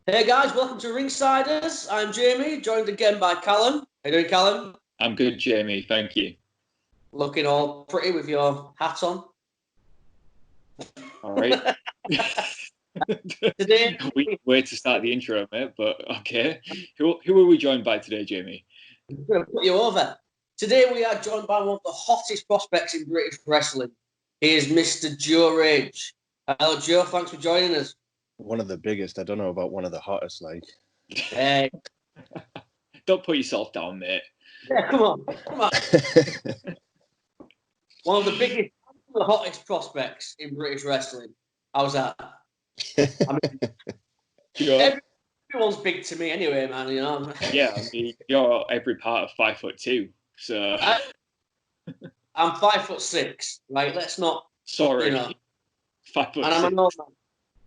Hey guys, welcome to Ringsiders. I'm Jamie, joined again by Callum. How you doing, Callum? I'm good, Jamie. Thank you. Looking all pretty with your hat on. All right. Today, Wait to start the intro, mate. But okay, who are we joined by today, Jamie? I'm going to put you over. Today we are joined by one of the hottest prospects in British wrestling. He is Mr. Joe Rage. Hello, Joe. Thanks for joining us. One of the biggest. I don't know about one of the hottest. Hey. Don't put yourself down, mate. Yeah, come on. One of the biggest, the hottest prospects in British wrestling. How's that? I mean, everyone's big to me anyway, man. You know. Yeah, I mean, you're every part of 5'2", so I'm 5'6". Right? Let's not. Sorry. You know. 5'6". And I'm an old man.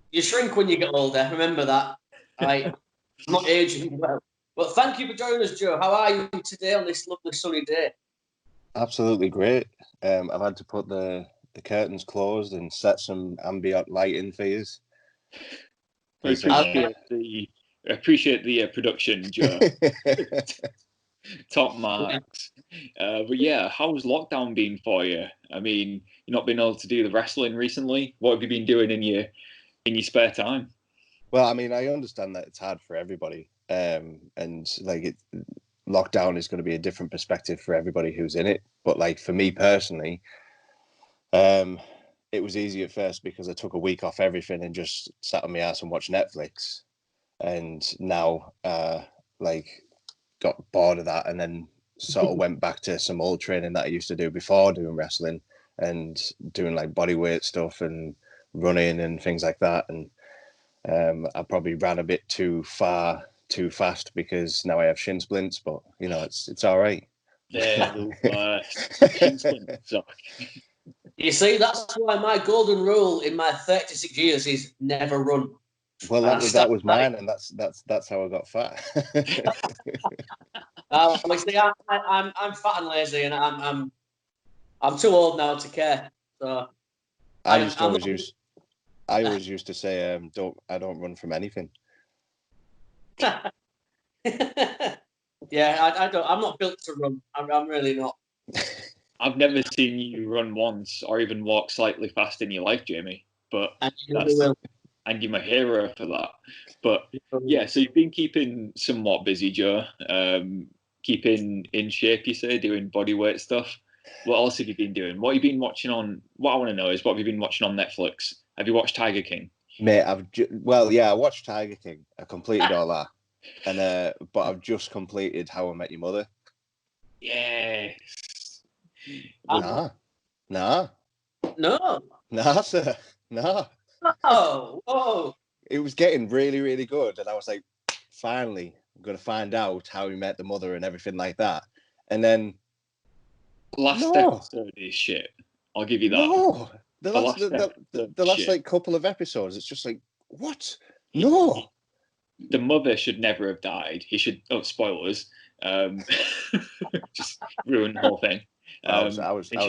You shrink when you get older. Remember that. Right? I'm not aging well. But thank you for joining us, Joe. How are you today on this lovely sunny day? Absolutely great. I've had to put the curtains closed and set some ambient lighting for you. I appreciate the production, Joe. Top marks. But yeah, how's lockdown been for you? I mean, you've not been able to do the wrestling recently. What have you been doing in your spare time? Well, I mean, I understand that it's hard for everybody, and lockdown is going to be a different perspective for everybody who's in it. But like for me personally, it was easy at first because I took a week off everything and just sat on my ass and watched Netflix. And now, got bored of that and then sort of went back to some old training that I used to do before doing wrestling and doing like body weight stuff and running and things like that. And I probably ran a bit too far, too fast because now I have shin splints, but you know, it's all right. Shin splints. You see, that's why my golden rule in my 36 years is never run. Well, that was mine, and that's how I got fat. See, I'm fat and lazy, and I'm too old now to care. So I always used to say, I don't run from anything. Yeah, I'm not built to run. I'm really not. I've never seen you run once or even walk slightly fast in your life, Jamie. But and you're my hero for that. But yeah, so you've been keeping somewhat busy, Joe. Keeping in shape, you say, doing body weight stuff. What else have you been doing? What have you been watching on? What I want to know is what have you been watching on Netflix? Have you watched Tiger King? Mate, I watched Tiger King. I completed all that, and but I've just completed How I Met Your Mother. Yes. Nah, sir, no. Oh. It was getting really, really good, and I was like, finally, I'm going to find out how he met the mother and everything like that. And then last episode is shit. I'll give you that. No, the last like couple of episodes, it's just like, what? No. The mother should never have died. He should. Oh, spoilers. Just ruin the whole thing. I was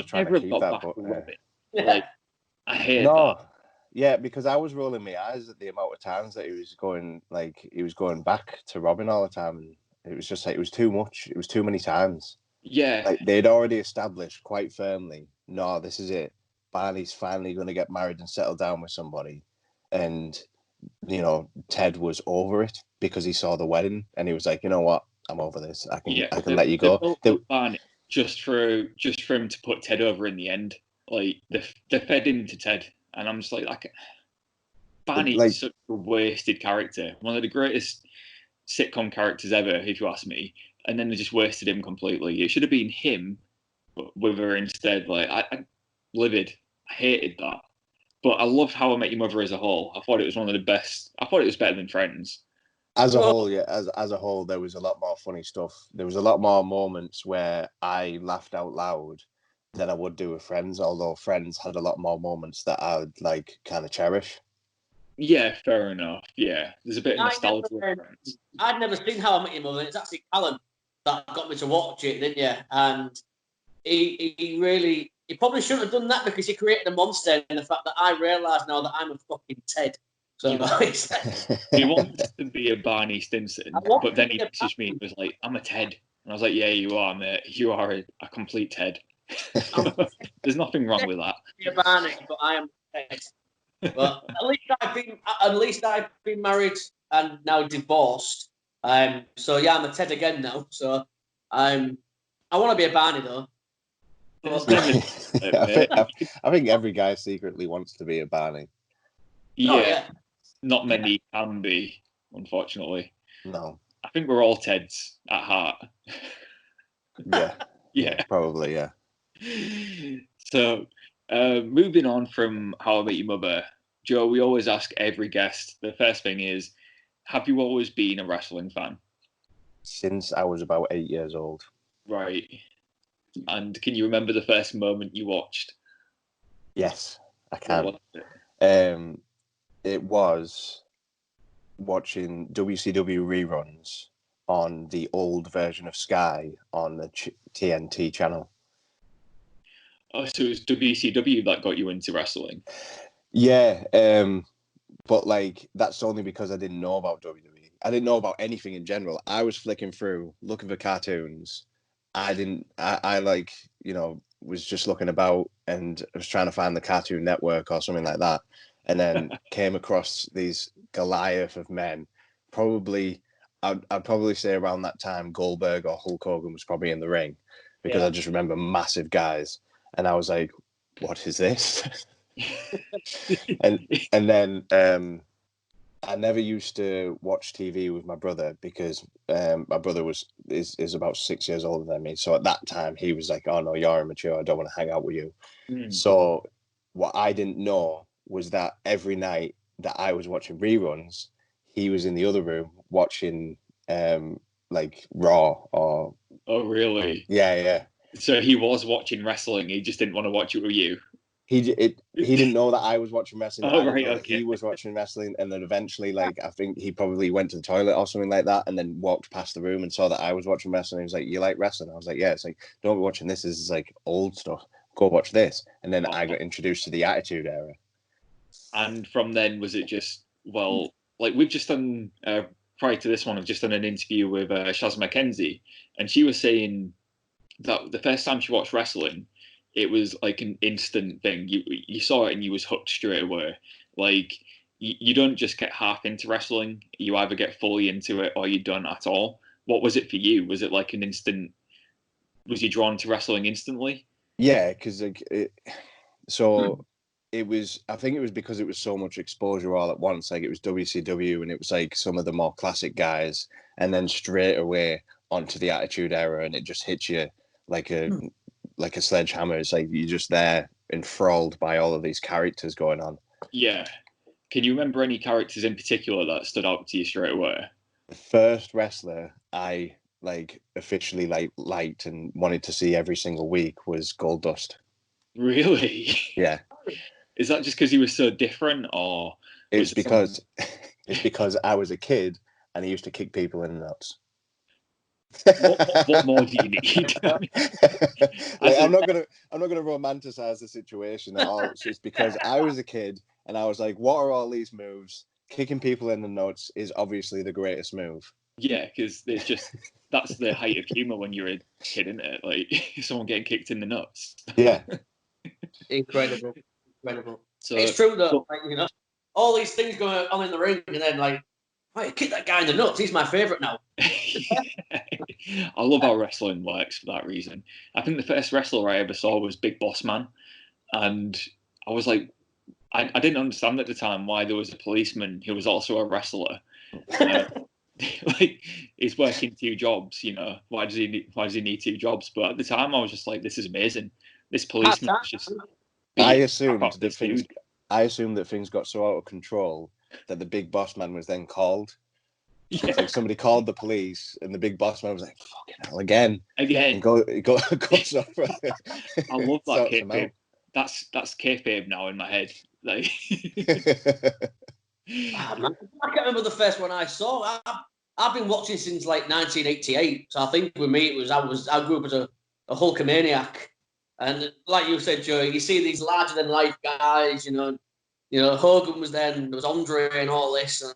trying to keep that, but like I hate that. Yeah, because I was rolling my eyes at the amount of times that he was going back to Robin all the time, and it was just like it was too much. It was too many times. Yeah, like they'd already established quite firmly. No, this is it. Barney's finally going to get married and settle down with somebody, and you know Ted was over it because he saw the wedding and he was like, you know what, I'm over this. I can let you go. Barney just for him to put Ted over in the end. Like they fed into Ted. And I'm just like Barney's such a wasted character. One of the greatest sitcom characters ever, if you ask me. And then they just wasted him completely. It should have been him with her instead. Like I livid. I hated that. But I loved How I Met Your Mother as a whole. I thought it was one of the best. I thought it was better than Friends. As a whole, yeah. As a whole, there was a lot more funny stuff. There was a lot more moments where I laughed out loud than I would do with Friends, although Friends had a lot more moments that I would like kind of cherish. Yeah, fair enough. Yeah, there's a bit of nostalgia with Friends. I'd never seen How I Met Your Mother. It's actually Callum that got me to watch it, didn't you? And he probably shouldn't have done that because he created a monster in the fact that I realise now that I'm a fucking Ted. So he wants to be a Barney Stinson, but then he messaged me and was like, "I'm a Ted," and I was like, "Yeah, you are, mate. You are a complete Ted." There's nothing wrong with that. I'm a Barney, but I am a Ted. But at least I've been married and now divorced. So yeah, I'm a Ted again now. So I want to be a Barney though. I think every guy secretly wants to be a Barney. Yeah, not many can be, unfortunately. No, I think we're all Teds at heart. Yeah, probably, yeah. So, moving on from How I Met Your Mother, Joe, we always ask every guest, the first thing is, have you always been a wrestling fan? Since I was about 8 years old. Right. And can you remember the first moment you watched? Yes, I can. It was watching WCW reruns on the old version of Sky on the TNT channel. Oh, so it was WCW that got you into wrestling? Yeah, but like that's only because I didn't know about WWE. I didn't know about anything in general. I was flicking through, looking for cartoons. I like, was just looking about and I was trying to find the Cartoon Network or something like that. And then came across these Goliath of men. I'd probably say around that time, Goldberg or Hulk Hogan was probably in the ring because I just remember massive guys. And I was like, what is this? and then I never used to watch TV with my brother because my brother is about 6 years older than me. So at that time, he was like, oh, no, you're immature. I don't want to hang out with you. So what I didn't know was that every night that I was watching reruns, he was in the other room watching like Raw or... Oh, really? Yeah. So he was watching wrestling. He just didn't want to watch it with you. He didn't know that I was watching wrestling. Oh, right, okay. He was watching wrestling, and then eventually, like, I think he probably went to the toilet or something like that, and then walked past the room and saw that I was watching wrestling. He was like, "You like wrestling?" I was like, "Yeah." It's like, "Don't be watching this. This is like old stuff. Go watch this." And then I got introduced to the Attitude Era. And from then, was it just like we've just done prior to this one, I've just done an interview with Shaz McKenzie, and she was saying that the first time she watched wrestling, it was like an instant thing. You saw it and you was hooked straight away. Like you don't just get half into wrestling. You either get fully into it or you don't at all. What was it for you? Was it like an instant? Was you drawn to wrestling instantly? Yeah, because like it was. I think it was because it was so much exposure all at once. Like it was WCW and it was like some of the more classic guys, and then straight away onto the Attitude Era, and it just hits you like a sledgehammer. It's like you're just there enthralled by all of these characters going on. Yeah. Can you remember any characters in particular that stood out to you straight away? The first wrestler I officially liked and wanted to see every single week was Goldust. Really? Yeah. Is that just because he was so different, or it's because I was a kid and he used to kick people in the nuts. What more do you need? I'm not gonna romanticize the situation at all. It's just because I was a kid and I was like, what are all these moves? Kicking people in the nuts is obviously the greatest move. Yeah, because it's just that's the height of humor when you're a kid, isn't it? Like someone getting kicked in the nuts. Yeah. Incredible. So it's true though, all these things going on in the ring, and then like, right, kick that guy in the nuts. He's my favourite now. I love how wrestling works for that reason. I think the first wrestler I ever saw was Big Boss Man, and I was like, I didn't understand at the time why there was a policeman who was also a wrestler. Like he's working two jobs, why does he need two jobs? But at the time I was just like, this is amazing. This policeman is just I assumed that things got so out of control that the Big Boss Man was then called. Yeah. It's like somebody called the police and the Big Boss Man was like, fucking hell, again. And goes off. I love that kayfabe. That's kayfabe now in my head. Like I can't remember the first one I saw. I've been watching since like 1988. So I think with me I grew up as a Hulkamaniac. And like you said, Joe, you see these larger than life guys, You know, Hogan was there, and there was Andre and all this, and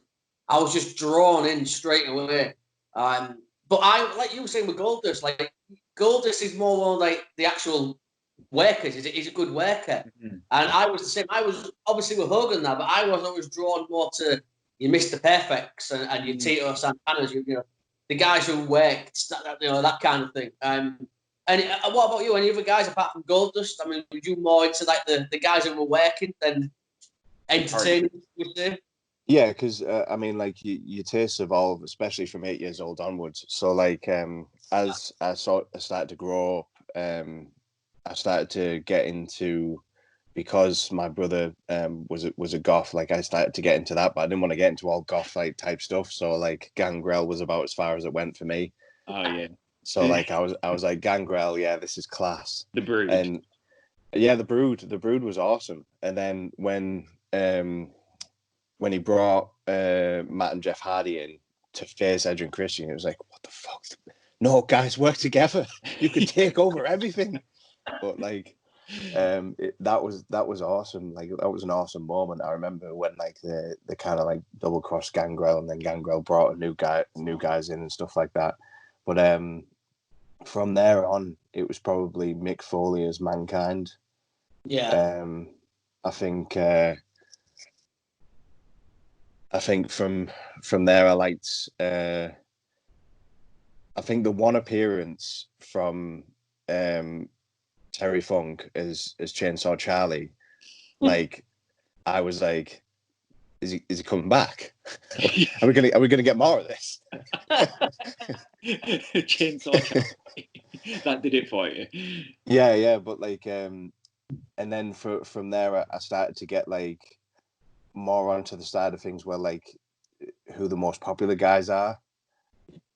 I was just drawn in straight away. But I, like you were saying with Goldust, like Goldust is more like the actual workers. He's a good worker, and I was the same. I was obviously with Hogan now, but I was always drawn more to your Mr. Perfects and your Tito Santana's, you know, the guys who worked, you know, that kind of thing. And what about you? Any other guys apart from Goldust? I mean, were you more into like the guys who were working than entertaining? You say? Yeah, because I mean, like your tastes evolve, especially from 8 years old onwards. So, like, as I started to grow up, I started to get into, because my brother was a goth. Like, I started to get into that, but I didn't want to get into all goth like type stuff. So, like, Gangrel was about as far as it went for me. Oh yeah. So, like, I was like, Gangrel, yeah, this is class. The Brood. And yeah, the Brood was awesome. And then when he brought Matt and Jeff Hardy in to face Edge and Christian, it was like, what the fuck? No, guys, work together. You could take over everything. But like, that was awesome. Like, that was an awesome moment. I remember when like the kind of like double cross Gangrel, and then Gangrel brought new guys in and stuff like that. But from there on, it was probably Mick Foley as Mankind. Yeah. I think from there I liked. I think the one appearance from Terry Funk as Chainsaw Charlie, like, I was like, is he coming back? Are we gonna get more of this? Chainsaw Charlie. That did it for you. Yeah, but like, and then from there I started to get like more onto the side of things where like who the most popular guys are,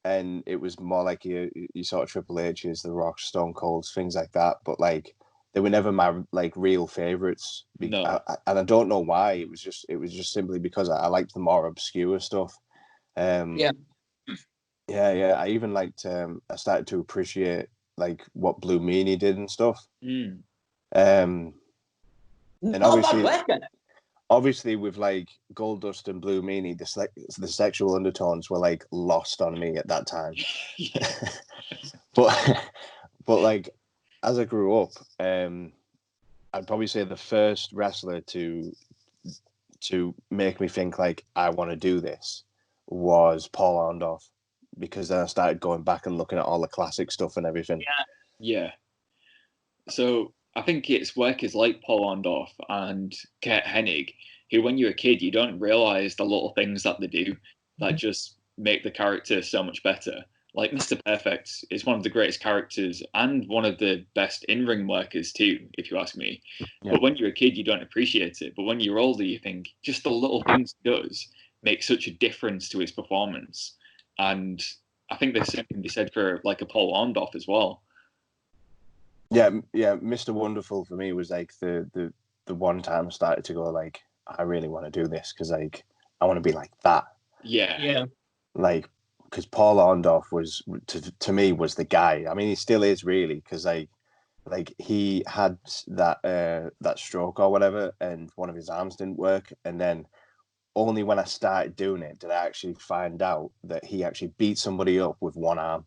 and it was more like you sort of Triple H's, The Rock, Stone Colds, things like that. But like, they were never my like real favorites. No. And I don't know why. It was just simply because I liked the more obscure stuff. Yeah. I even liked. I started to appreciate like what Blue Meanie did and stuff. And obviously with like Goldust and Blue Meanie, the sexual undertones were like lost on me at that time. but like, as I grew up, I'd probably say the first wrestler to make me think like I want to do this was Paul Orndorff, because then I started going back and looking at all the classic stuff and everything. Yeah. So I think it's workers like Paul Orndorff and Kurt Hennig who, when you're a kid, you don't realise the little things that they do that just make the character so much better. Like Mr. Perfect is one of the greatest characters and one of the best in-ring workers too, if you ask me. Yeah. But when you're a kid, you don't appreciate it. But when you're older, you think just the little things he does make such a difference to his performance. And I think the same can be said for like a Paul Orndorff as well. Yeah. Mr. Wonderful for me was like the one time I started to go like, I really want to do this because like I want to be like that. Yeah. Like, because Paul Orndorff was to me was the guy. I mean, he still is really, because like he had that stroke or whatever, and one of his arms didn't work, and then only when I started doing it did I actually find out that he actually beat somebody up with one arm.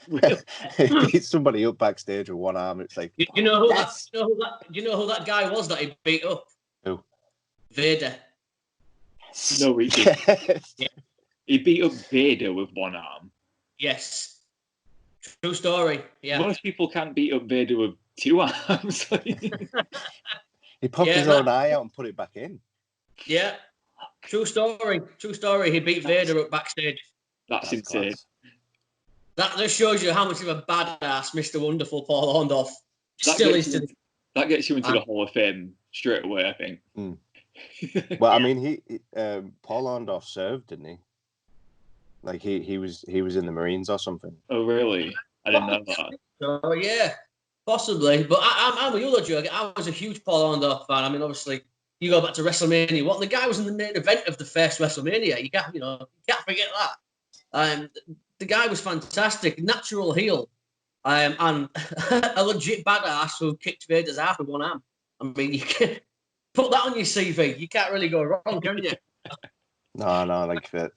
Really? He beat somebody up backstage with one arm. It's like, you know who that guy was that he beat up? Who? Vader. No, he did. Yeah. He beat up Vader with one arm. Yes. True story. Yeah. Most people can't beat up Vader with two arms. He popped his own eye out and put it back in. Yeah. True story. He beat Vader up backstage. That's insane. Class. That just shows you how much of a badass Mr. Wonderful Paul Orndorff still is. That gets you into the Hall of Fame straight away, I think. Mm. Well, I mean, he Paul Orndorff served, didn't he? Like he was in the Marines or something. Oh, really? I didn't know that. Oh, yeah, possibly. But I'm with you, Joe. I was a huge Paul Orndorff fan. I mean, obviously, you go back to WrestleMania. What, the guy was in the main event of the first WrestleMania. You can't forget that. The guy was fantastic, natural heel, and a legit badass who kicked Vader's ass with one arm. I mean, put that on your CV. You can't really go wrong, can you? No, like that.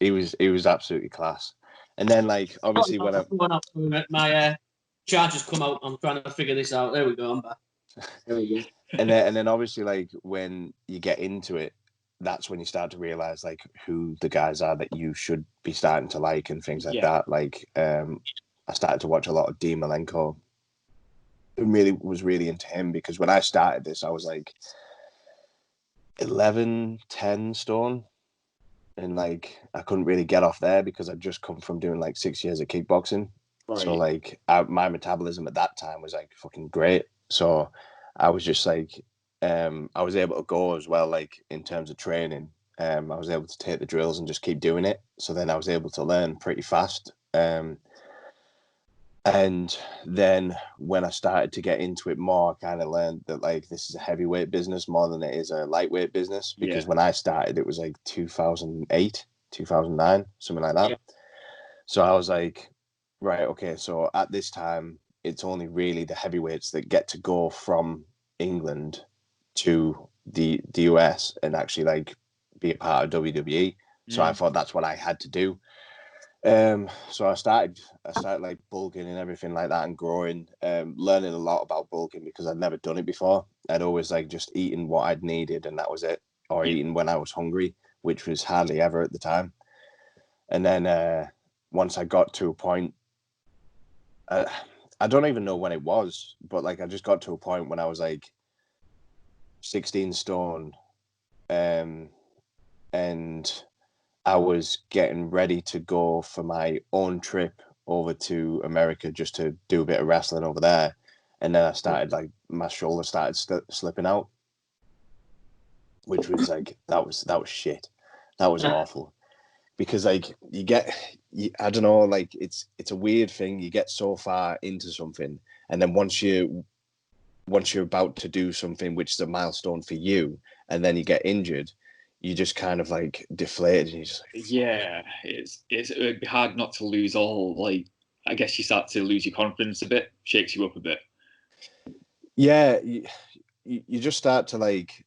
He was absolutely class. And then, like, obviously, my charger's come out. I'm trying to figure this out. There we go. I'm back. There we go. And then obviously, like, when you get into it, that's when you start to realize like who the guys are that you should be starting to like and things like that. Like, I started to watch a lot of Dean Malenko. I was really into him because when I started this, I was like 11, 10 stone. And like, I couldn't really get off there because I'd just come from doing like 6 years of kickboxing. Right. So like, my metabolism at that time was like fucking great. So I was just like, I was able to go as well, like in terms of training. I was able to take the drills and just keep doing it. So then I was able to learn pretty fast. And then when I started to get into it more, I kind of learned that like this is a heavyweight business more than it is a lightweight business. Because when I started, it was like 2008, 2009, something like that. Yeah. So I was like, right, okay. So at this time, it's only really the heavyweights that get to go from England to the US and actually like be a part of WWE. So I thought that's what I had to do. So I started like bulking and everything like that and growing, learning a lot about bulking because I'd never done it before. I'd always like just eaten what I'd needed and that was it, or eating when I was hungry, which was hardly ever at the time. And then once I got to a point, I don't even know when it was, but like I just got to a point when I was like 16 stone, and I was getting ready to go for my own trip over to America just to do a bit of wrestling over there. And then I started like my shoulder started slipping out, which was like, that was shit. That was awful because like I don't know, like it's a weird thing. You get so far into something and then once you're about to do something, which is a milestone for you, and then you get injured, you just kind of like deflated. And you just like, it'd be hard not to lose all. Like, I guess you start to lose your confidence a bit, shakes you up a bit. Yeah, you just start to like,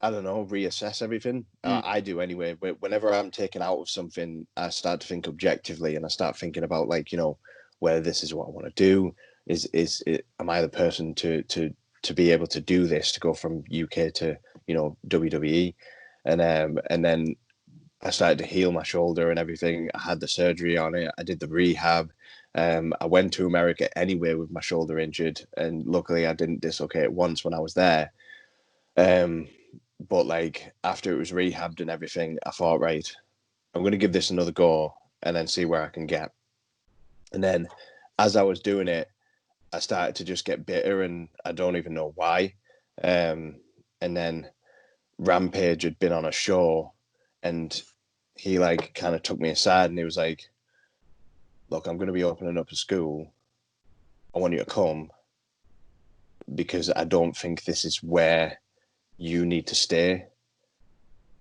I don't know, reassess everything. I do anyway. But whenever I'm taken out of something, I start to think objectively, and I start thinking about like, you know, whether this is what I want to do. Am I the person to be able to do this, to go from UK to, you know, WWE? And then I started to heal my shoulder and everything. I had the surgery on it. I did the rehab. I went to America anyway with my shoulder injured, and luckily I didn't dislocate it once when I was there. But like after it was rehabbed and everything, I thought, right, I'm going to give this another go and then see where I can get. And then as I was doing it, I started to just get bitter, and I don't even know why. And then Rampage had been on a show, and he like kind of took me aside, and he was like, "Look, I'm going to be opening up a school. I want you to come because I don't think this is where you need to stay.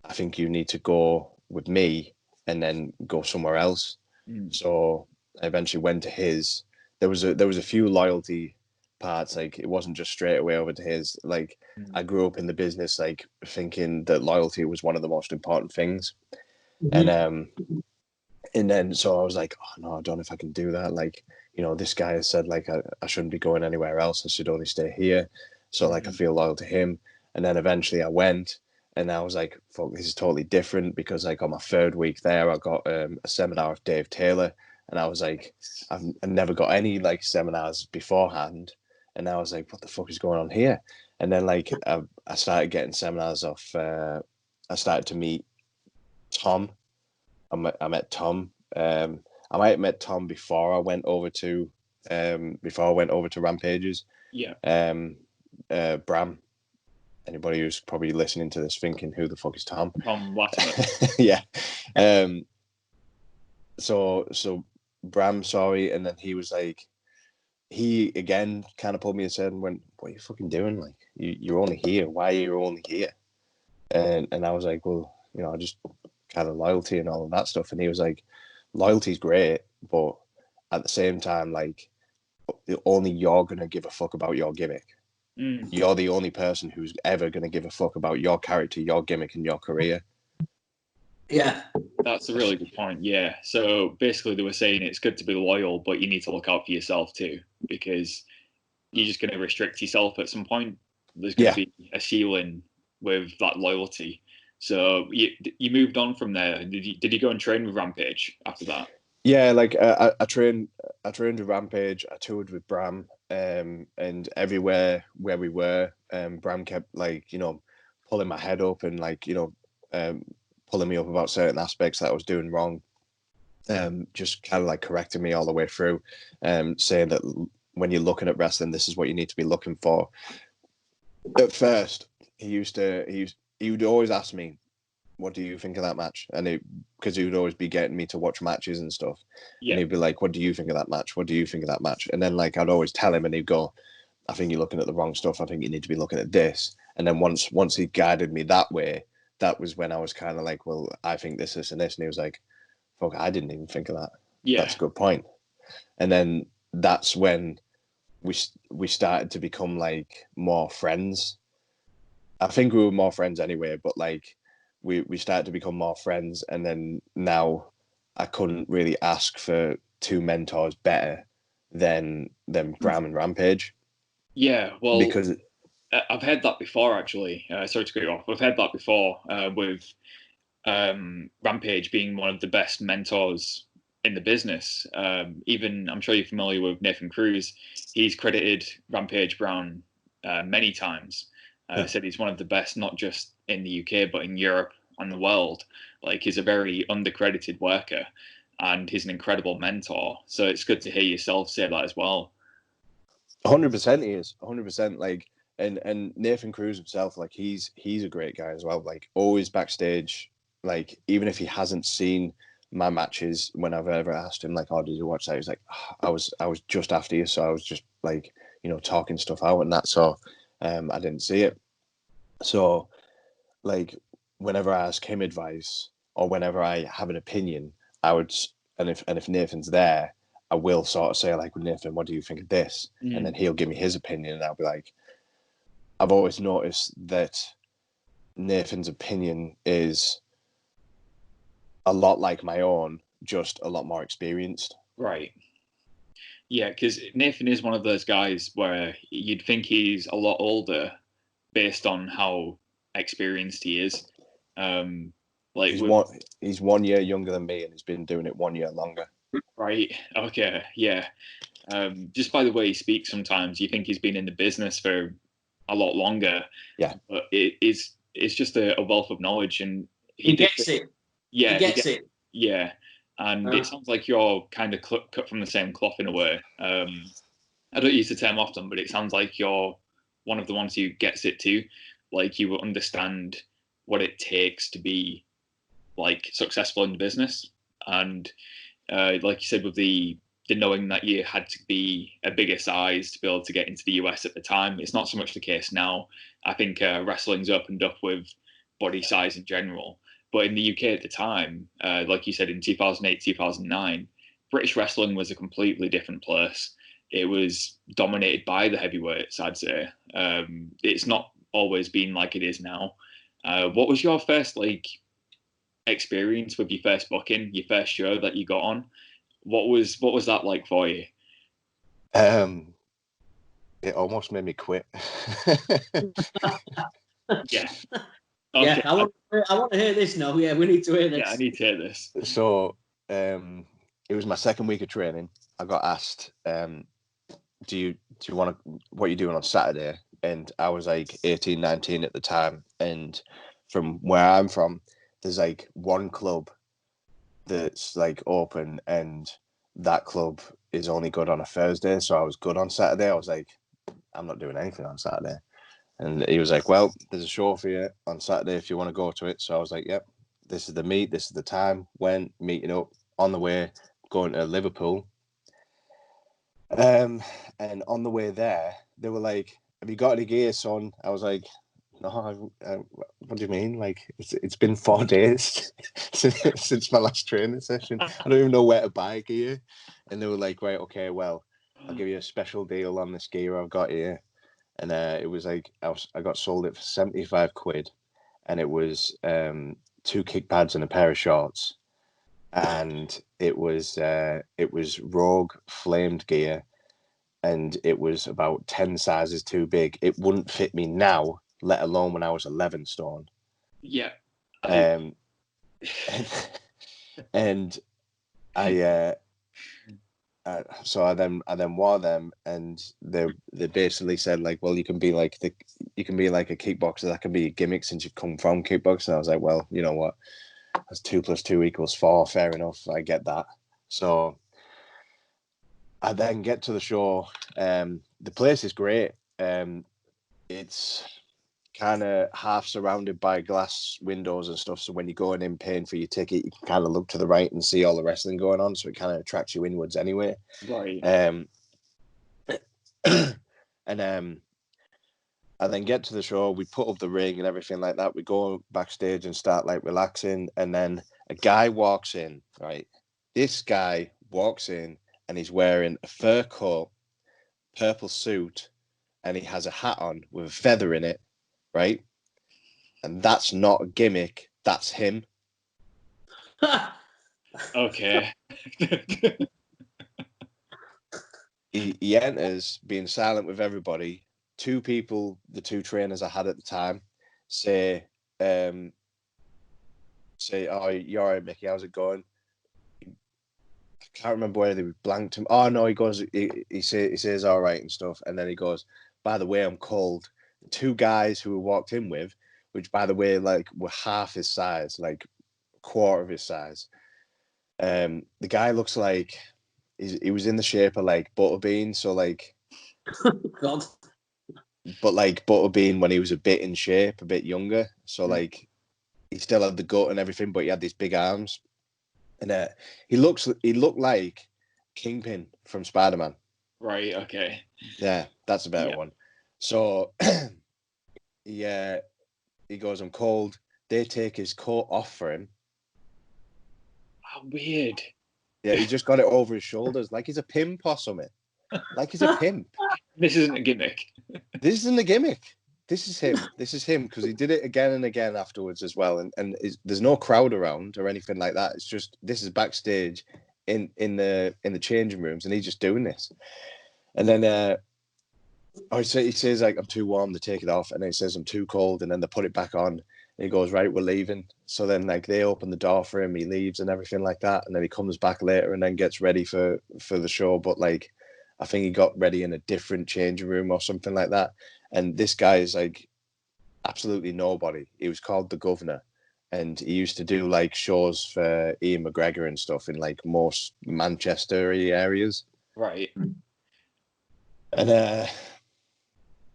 I think you need to go with me and then go somewhere else." So I eventually went to his. There was a few loyalty parts. Like it wasn't just straight away over to his. Like I grew up in the business, like thinking that loyalty was one of the most important things. And then so I was like, oh no, I don't know if I can do that. Like, you know, this guy has said like I shouldn't be going anywhere else. I should only stay here. So like I feel loyal to him. And then eventually I went, and I was like, fuck, this is totally different because like on my third week there, I got a seminar with Dave Taylor. And I was like, I've never got any like seminars beforehand. And I was like, what the fuck is going on here? And then like I started getting seminars off. I started to meet Tom. I met Tom. I might have met Tom before I went over to Rampages. Yeah. Bram. Anybody who's probably listening to this thinking, who the fuck is Tom? Tom Latimer. Yeah. So Bram, sorry, and then he was like, he again kind of pulled me aside and went, "What are you fucking doing? Like, you're only here. Why are you only here?" And I was like, "Well, you know, I just kind of loyalty and all of that stuff." And he was like, "Loyalty's great, but at the same time, like, only you're gonna give a fuck about your gimmick. You're the only person who's ever going to give a fuck about your character, your gimmick, and your career. Yeah. That's a really good point. Yeah. So basically, they were saying it's good to be loyal, but you need to look out for yourself too, because you're just going to restrict yourself at some point. There's going to be a ceiling with that loyalty. So you moved on from there. Did you go and train with Rampage after that? Yeah, like I trained with Rampage. I toured with Bram, and everywhere where we were, Bram kept pulling my head up and pulling me up about certain aspects that I was doing wrong. Just kind of like correcting me all the way through, saying that when you're looking at wrestling, this is what you need to be looking for. At first, he would always ask me, what do you think of that match? And because he would always be getting me to watch matches and stuff. Yeah. And he'd be like, what do you think of that match? What do you think of that match? And then I'd always tell him and he'd go, I think you're looking at the wrong stuff. I think you need to be looking at this. And then once he guided me that way, that was when I was kind of like, well, I think this, and this. And he was like, fuck, I didn't even think of that. Yeah. That's a good point. And then that's when we started to become more friends. I think we were more friends anyway, but we started to become more friends, and then now I couldn't really ask for two mentors better than Bram and Rampage. Yeah, well, because I've heard that before, actually. Sorry to cut you off. I've heard that before with Rampage being one of the best mentors in the business. Even, I'm sure you're familiar with Nathan Cruz. He's credited Rampage Brown many times. Said he's one of the best, not just in the UK, but in Europe and the world. He's a very undercredited worker, and he's an incredible mentor. So it's good to hear yourself say that as well. 100% he is. 100%. And Nathan Cruz himself, he's a great guy as well. Always backstage. Even if he hasn't seen my matches, when I've ever asked him, oh, did you watch that? He's like, oh, I was just after you, so I was just talking stuff out and that. So I didn't see it. So whenever I ask him advice or whenever I have an opinion, I would, and if Nathan's there, I will sort of say well, Nathan, what do you think of this? And then he'll give me his opinion, and I'll be like, I've always noticed that Nathan's opinion is a lot like my own, just a lot more experienced. Right. Yeah, because Nathan is one of those guys where you'd think he's a lot older based on how experienced he is. He's 1 year younger than me, and he's been doing it 1 year longer. Right. Okay. Yeah. Just by the way he speaks, sometimes you think he's been in the business for a lot longer. Yeah. But it's just a wealth of knowledge, and he gets it. Yeah. He gets it. Yeah. And it sounds like you're kind of cut from the same cloth in a way. I don't use the term often, but it sounds like you're one of the ones who gets it too. You will understand what it takes to be successful in the business. And like you said, with the knowing that you had to be a bigger size to be able to get into the US at the time, it's not so much the case now. I think wrestling's opened up with body size in general. But in the UK at the time, like you said, in 2008, 2009, British wrestling was a completely different place. It was dominated by the heavyweights, I'd say. It's not always been like it is now. What was your first experience with your first booking, your first show that you got on? What was that like for you? It almost made me quit. Yeah. Okay. Yeah, I want to hear this now. Yeah, we need to hear this. Yeah, I need to hear this. So, it was my second week of training. I got asked, do you want to, what are you doing on Saturday? And I was 18, 19 at the time. And from where I'm from, there's one club that's open, and that club is only good on a Thursday. So I was good on Saturday. I was I'm not doing anything on Saturday. And he was like, well, there's a show for you on Saturday if you want to go to it. So I was like, yep, this is the meet. This is the time. Went, meeting up, on the way, going to Liverpool. And on the way there, they were like, have you got any gear, son? I was like, no, what do you mean? It's been 4 days since my last training session. I don't even know where to buy gear. And they were like, right, okay, well, I'll give you a special deal on this gear I've got here. and it was like I got sold it for 75 quid, and it was 2 kick pads and a pair of shorts, and it was Rogue flamed gear, and it was about 10 sizes too big. It wouldn't fit me now, let alone when I was 11 stone. Yeah. And so I then wore them, and they basically said like, well, you can be like a kickboxer. That can be a gimmick since you've come from kickboxing. I was like, well, you know what? That's 2 + 2 = 4. Fair enough. I get that. So I then get to the show. The place is great. It's kind of half surrounded by glass windows and stuff. So when you're going in paying for your ticket, you can kind of look to the right and see all the wrestling going on. So it kind of attracts you inwards anyway. Right. And I then get to the show. We put up the ring and everything like that. We go backstage and start like relaxing. And then a guy walks in, right? This guy walks in and he's wearing a fur coat, purple suit, and he has a hat on with a feather in it, right? And that's not a gimmick. That's him. Okay. He enters being silent with everybody. 2 people, the 2 trainers I had at the time, say, "Oh, you're all right, Mickey. How's it going?" I can't remember whether they blanked him. Oh no, he goes. He says all right and stuff, and then he goes, "By the way, I'm cold." 2 guys who we walked in with, which by the way, like were half his size, like a quarter of his size. The guy looks like he was in the shape of like Butterbean, so like. God. But like Butterbean when he was a bit in shape, a bit younger. So like he still had the gut and everything, but he had these big arms. And he looked like Kingpin from Spider-Man. Right, okay. Yeah, that's a better one. So he goes, "I'm cold." They take his coat off for him. How weird. Yeah, he just got it over his shoulders, like he's a pimp or something. Like he's a pimp. This isn't a gimmick. This isn't a gimmick. This is him. This is him because he did it again and again afterwards as well. And there's no crowd around or anything like that. It's just this is backstage in the changing rooms, and he's just doing this. And then he says like, "I'm too warm to take it off," and then he says, "I'm too cold," and then they put it back on. And he goes, "Right, we're leaving." So then like they open the door for him. He leaves and everything like that, and then he comes back later and then gets ready for the show. But like, I think he got ready in a different changing room or something like that. And this guy is like absolutely nobody. He was called the Governor, and he used to do like shows for Ian McGregor and stuff in like most Manchester-y areas. Right.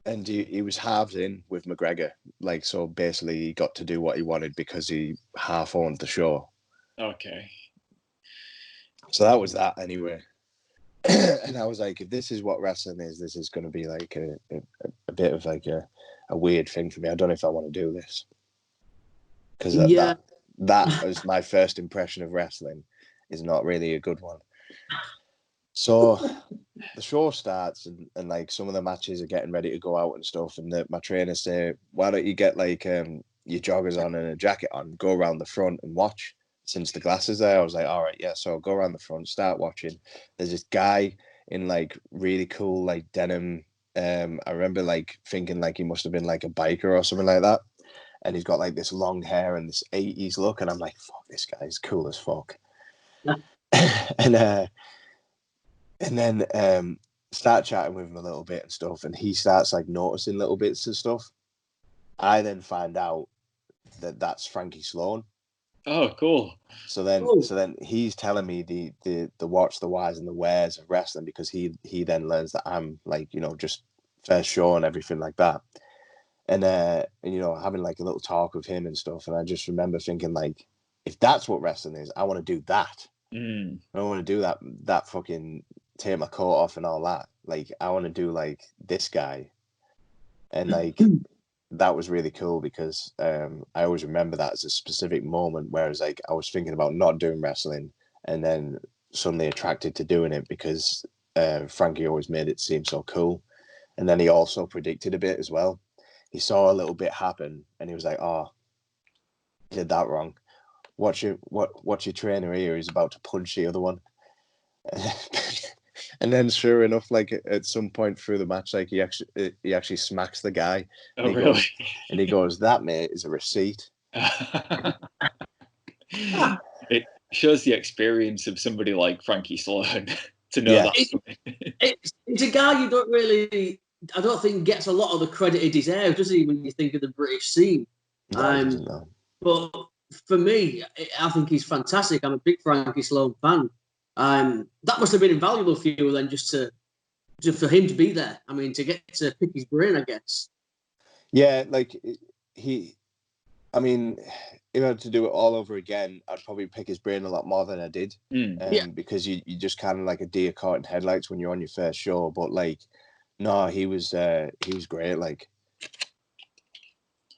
And he was halved in with McGregor. Like, so basically he got to do what he wanted because he half owned the show. Okay. So that was that anyway. And I was like, if this is what wrestling is, this is going to be like a bit of like a weird thing for me. I don't know if I want to do this. Because that was my first impression of wrestling, is not really a good one. So the show starts and like some of the matches are getting ready to go out and stuff. And my trainers say, "Why don't you get like your joggers on and a jacket on, go around the front and watch?" Since the glass is there, I was like, all right, yeah. So I'll go around the front, start watching. There's this guy in like really cool like denim. I remember like thinking like he must have been like a biker or something like that. And he's got like this long hair and this 80s look. And I'm like, fuck, this guy's cool as fuck. and then start chatting with him a little bit and stuff. And he starts like noticing little bits of stuff. I then find out that that's Frankie Sloan. Oh, cool. So then he's telling me the what's, the whys, and the wheres of wrestling, because he then learns that I'm like, you know, just first show and everything like that. And you know, having like a little talk with him and stuff. And I just remember thinking like, if that's what wrestling is, I want to do that. I don't want to do that fucking take my coat off and all that. Like, I want to do like this guy. And like that was really cool because I always remember that as a specific moment, whereas like I was thinking about not doing wrestling and then suddenly attracted to doing it because Frankie always made it seem so cool. And then he also predicted a bit as well. He saw a little bit happen, and he was like, "Oh, did that wrong. Watch your trainer here. He's about to punch the other one." And then, sure enough, like at some point through the match, like he actually smacks the guy. Oh, really? He goes, "That, mate, is a receipt." It shows the experience of somebody like Frankie Sloan to know that. It's a guy you don't really, I don't think gets a lot of the credit he deserves, does he, when you think of the British scene? No. But for me, I think he's fantastic. I'm a big Frankie Sloan fan. That must have been invaluable for you then, just for him to be there. I mean, to get to pick his brain, I guess. Yeah, like I mean, if I had to do it all over again, I'd probably pick his brain a lot more than I did. Because you just kind of like a deer caught in headlights when you're on your first show. But like, no, he was great. Like,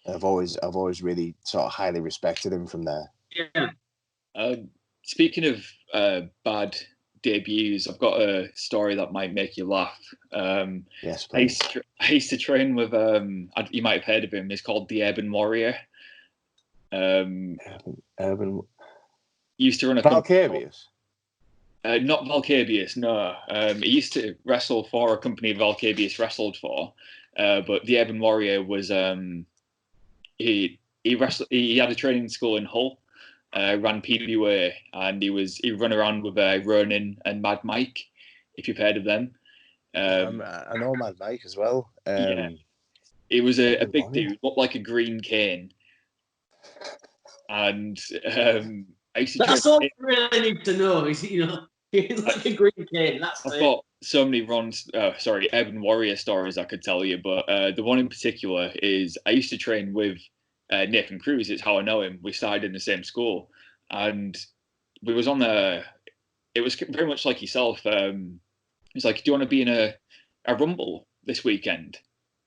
I've always really sort of highly respected him from there. Yeah. Speaking of bad debuts, I've got a story that might make you laugh. Yes, please. I used to train with you might have heard of him. He's called the Urban Warrior. Urban. Used to run a Valkyrius. Not Valkyrius, no. He used to wrestle for a company Valkyrius wrestled for, but the Urban Warrior was he had a training school in Hull, ran PWA, and he run around with Ronin and Mad Mike, if you've heard of them. I know Mad Mike as well. Yeah, he was a big dude, looked like a green cane, and I used to. That's all you really need to know. Is like a green cane. That's I've got so many Urban Warrior stories I could tell you, but the one in particular is I used to train with Nathan Cruz. It's how I know him. We started in the same school, and we was on it was very much like yourself. He's like, "Do you want to be in a Rumble this weekend?"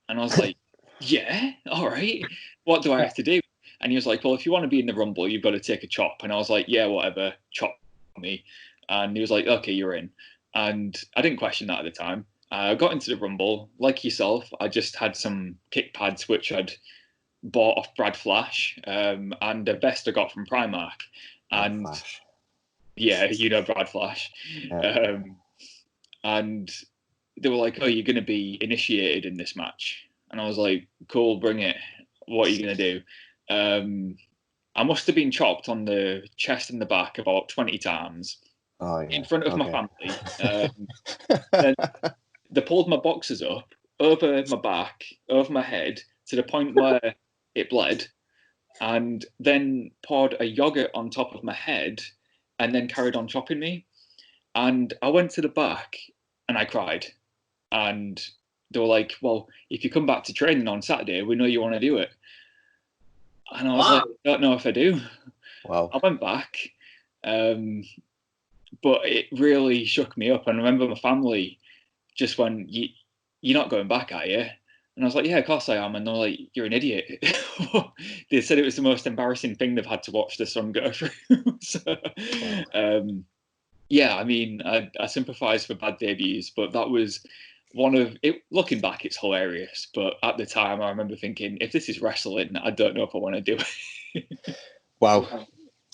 And I was like, "Yeah, all right. What do I have to do?" And he was like, "Well, if you want to be in the Rumble, you've got to take a chop." And I was like, "Yeah, whatever, chop me." And he was like, "Okay, you're in." And I didn't question that at the time. I got into the Rumble. Like yourself, I just had some kick pads which I'd bought off Brad Flash, and a vest I got from Primark. And Flash. Yeah, you know Brad Flash. Yeah. And they were like, "Oh, you're going to be initiated in this match." And I was like, "Cool, bring it. What are you going to do?" I must have been chopped on the chest and the back about 20 times in front of my family. Then they pulled my boxers up over my back, over my head, to the point where it bled, and then poured a yogurt on top of my head, and then carried on chopping me. And I went to the back and I cried. And they were like, "Well, if you come back to training on Saturday, we know you want to do it." And I was like, "I don't know if I do." Wow. I went back, but it really shook me up. And I remember my family just went, "You're not going back, are you?" And I was like, "Yeah, of course I am." And they're like, "You're an idiot." They said it was the most embarrassing thing they've had to watch their son go through. So, wow. Yeah, I mean, I sympathise for bad debuts, but that was one of it. Looking back, it's hilarious. But at the time, I remember thinking, if this is wrestling, I don't know if I want to do it. Wow.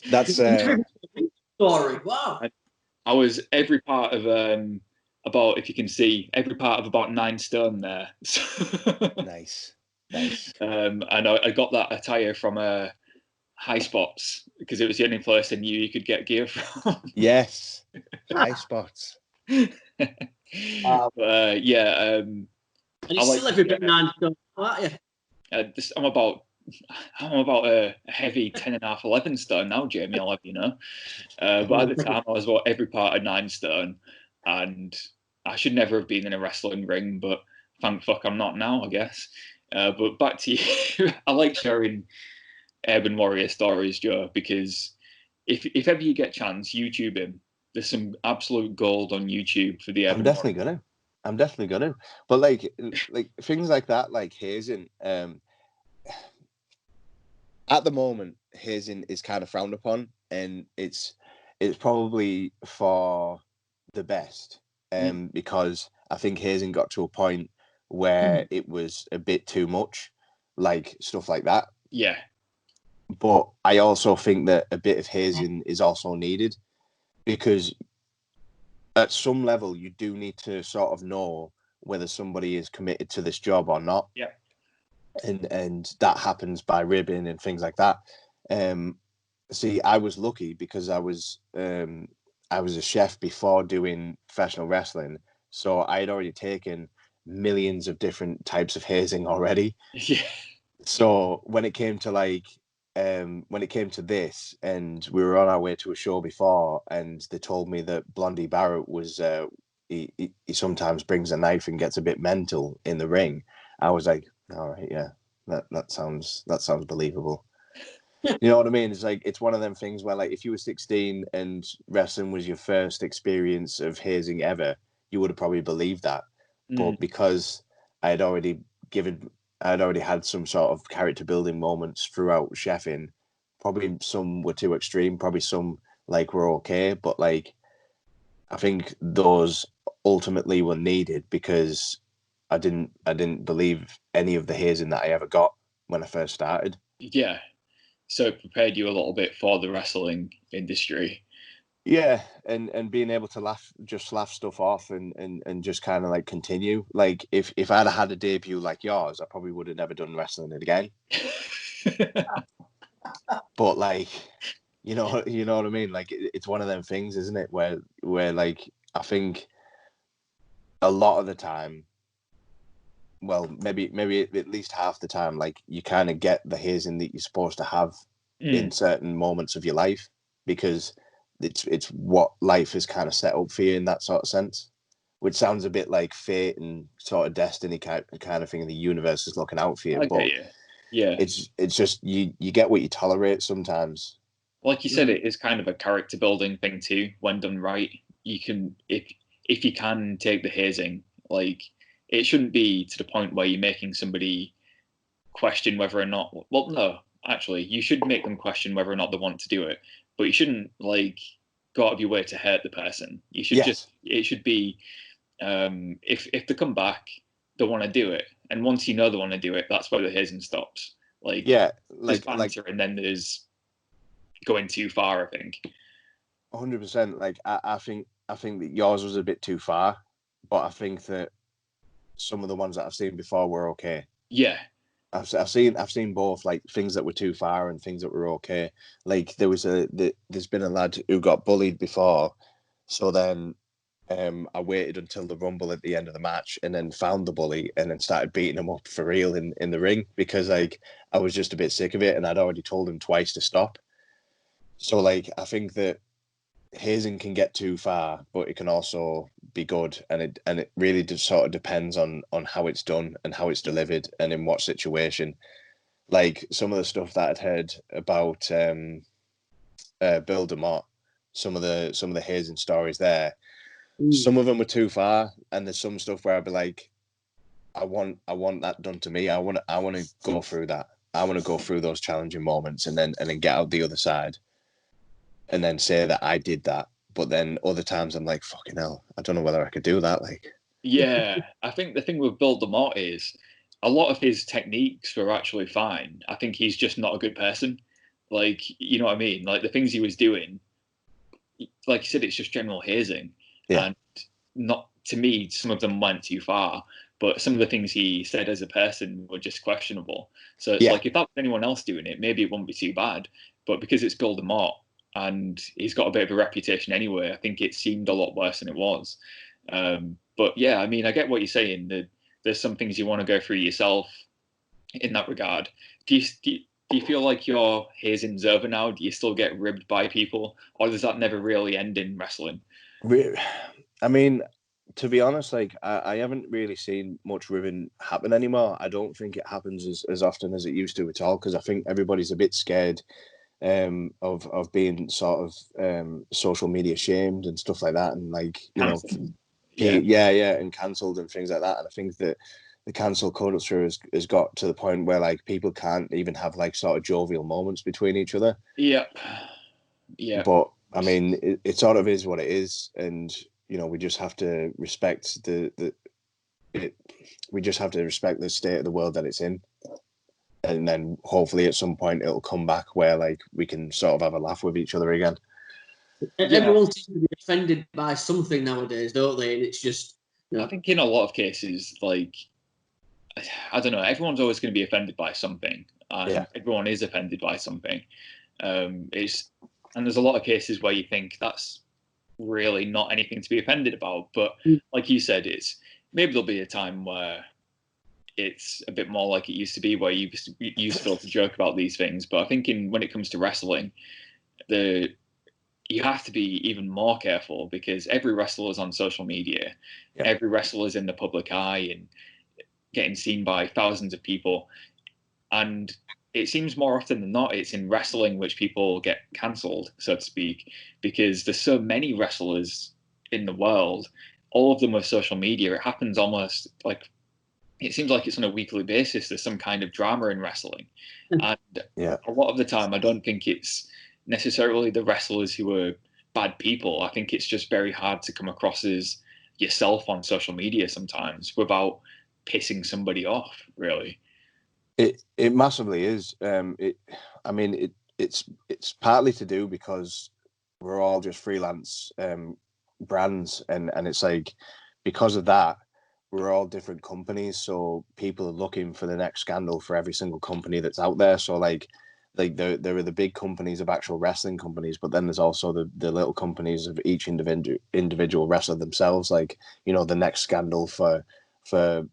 That's story. Wow. I was every part of about, if you can see, every part of about 9 stone there. Nice. And I got that attire from High Spots because it was the only place I knew you could get gear from. Yes, High Spots. Yeah. And you're still every bit 9 stone, aren't you? I'm about a heavy 10.5, 11 stone now, Jamie. I'll have you know. But at the time, I was about every part of 9 stone, and I should never have been in a wrestling ring. But thank fuck I'm not now, I guess. But back to you. I like sharing Urban Warrior stories, Joe, because if ever you get a chance, YouTube him. There's some absolute gold on YouTube for the Urban Warrior. I'm definitely gonna. But like things like that, like hazing. At the moment, hazing is kind of frowned upon, and it's probably for the best. Because I think hazing got to a point where it was a bit too much, like stuff like that. Yeah. But I also think that a bit of hazing is also needed, because at some level you do need to sort of know whether somebody is committed to this job or not. Yeah. And that happens by ribbing and things like that. See, I was lucky because I was a chef before doing professional wrestling, so I had already taken millions of different types of hazing already. Yeah. So when it came to this, and we were on our way to a show before, and they told me that Blondie Barrett was he sometimes brings a knife and gets a bit mental in the ring. I was like, all right, yeah, that sounds believable. You know what I mean? It's like, it's one of them things where, like, if you were 16 and wrestling was your first experience of hazing ever, you would have probably believed that. But because I had already had some sort of character building moments throughout chefing, probably some were too extreme, probably some like were okay, but like I think those ultimately were needed because I didn't believe any of the hazing that I ever got when I first started. Yeah. So it prepared you a little bit for the wrestling industry. Yeah, and being able to laugh stuff off and just kind of like continue. Like if I'd had a debut like yours, I probably would have never done wrestling again. But like, you know what I mean? Like it's one of them things, isn't it? Where like I think a lot of the time, well, maybe at least half the time, like you kind of get the hazing that you're supposed to have in certain moments of your life, because it's what life is kind of set up for you in that sort of sense, which sounds a bit like fate and sort of destiny kind of thing. The universe is looking out for you, but yeah, it's just you get what you tolerate sometimes. Like you said, it is kind of a character building thing too. When done right, you can, if you can take the hazing, like it shouldn't be to the point where you're making somebody question whether or not. Well, no, actually, you should make them question whether or not they want to do it, but you shouldn't like go out of your way to hurt the person. You should it should be, if they come back, they want to do it, and once you know they want to do it, that's where the hazing stops. Like there's banter, and then there's going too far, I think. 100%. Like I think that yours was a bit too far, but I think that some of the ones that I've seen before were okay. Yeah. I've seen both, like things that were too far and things that were okay. Like there's been a lad who got bullied before, so then I waited until the rumble at the end of the match and then found the bully and then started beating him up for real in the ring, because like I was just a bit sick of it and I'd already told him twice to stop. So like I think that hazing can get too far, but it can also be good, and it really just sort of depends on how it's done and how it's delivered and in what situation. Like some of the stuff that I'd heard about Bill DeMott, some of the hazing stories there, some of them were too far, and there's some stuff where I'd be like, I want that done to me. I want to go through that. I want to go through those challenging moments and then get out the other side and then say that I did that. But then other times I'm like, fucking hell, I don't know whether I could do that. Like, yeah, I think the thing with Bill DeMott is a lot of his techniques were actually fine. I think he's just not a good person. Like, you know what I mean? Like the things he was doing, like you said, it's just general hazing. Yeah. And not, to me, some of them went too far, but some of the things he said as a person were just questionable. So it's like, if that was anyone else doing it, maybe it wouldn't be too bad. But because it's Bill DeMott, and he's got a bit of a reputation anyway, I think it seemed a lot worse than it was. But yeah, I mean, I get what you're saying. There's some things you want to go through yourself in that regard. Do you feel like your hazing's over now? Do you still get ribbed by people, or does that never really end in wrestling? I mean, to be honest, like I haven't really seen much ribbing happen anymore. I don't think it happens as often as it used to at all, because I think everybody's a bit scared of being sort of social media shamed and stuff like that, and like and cancelled and things like that. And I think that the cancel culture has got to the point where like people can't even have like sort of jovial moments between each other. Yeah. But I mean, it sort of is what it is, and you know, we just have to respect the we just have to respect the state of the world that it's in. And then hopefully at some point it'll come back where like we can sort of have a laugh with each other again. Everyone seems to be offended by something nowadays, don't they? And it's just, I think in a lot of cases, like, I don't know, everyone's always going to be offended by something. And everyone is offended by something. And there's a lot of cases where you think that's really not anything to be offended about. But like you said, maybe there'll be a time where it's a bit more like it used to be, where you used to be able to joke about these things. But I think when it comes to wrestling, you have to be even more careful, because every wrestler is on social media. Yeah. Every wrestler is in the public eye and getting seen by thousands of people. And it seems more often than not, it's in wrestling which people get cancelled, so to speak, because there's so many wrestlers in the world, all of them with social media. It happens almost like, it seems like it's on a weekly basis. There's some kind of drama in wrestling. And a lot of the time, I don't think it's necessarily the wrestlers who are bad people. I think it's just very hard to come across as yourself on social media sometimes without pissing somebody off, really. It massively is. It's partly to do because we're all just freelance brands, and it's like, because of that, we're all different companies, so people are looking for the next scandal for every single company that's out there. So like there are the big companies of actual wrestling companies, but then there's also the little companies of each individual wrestler themselves. Like, you know, the next scandal for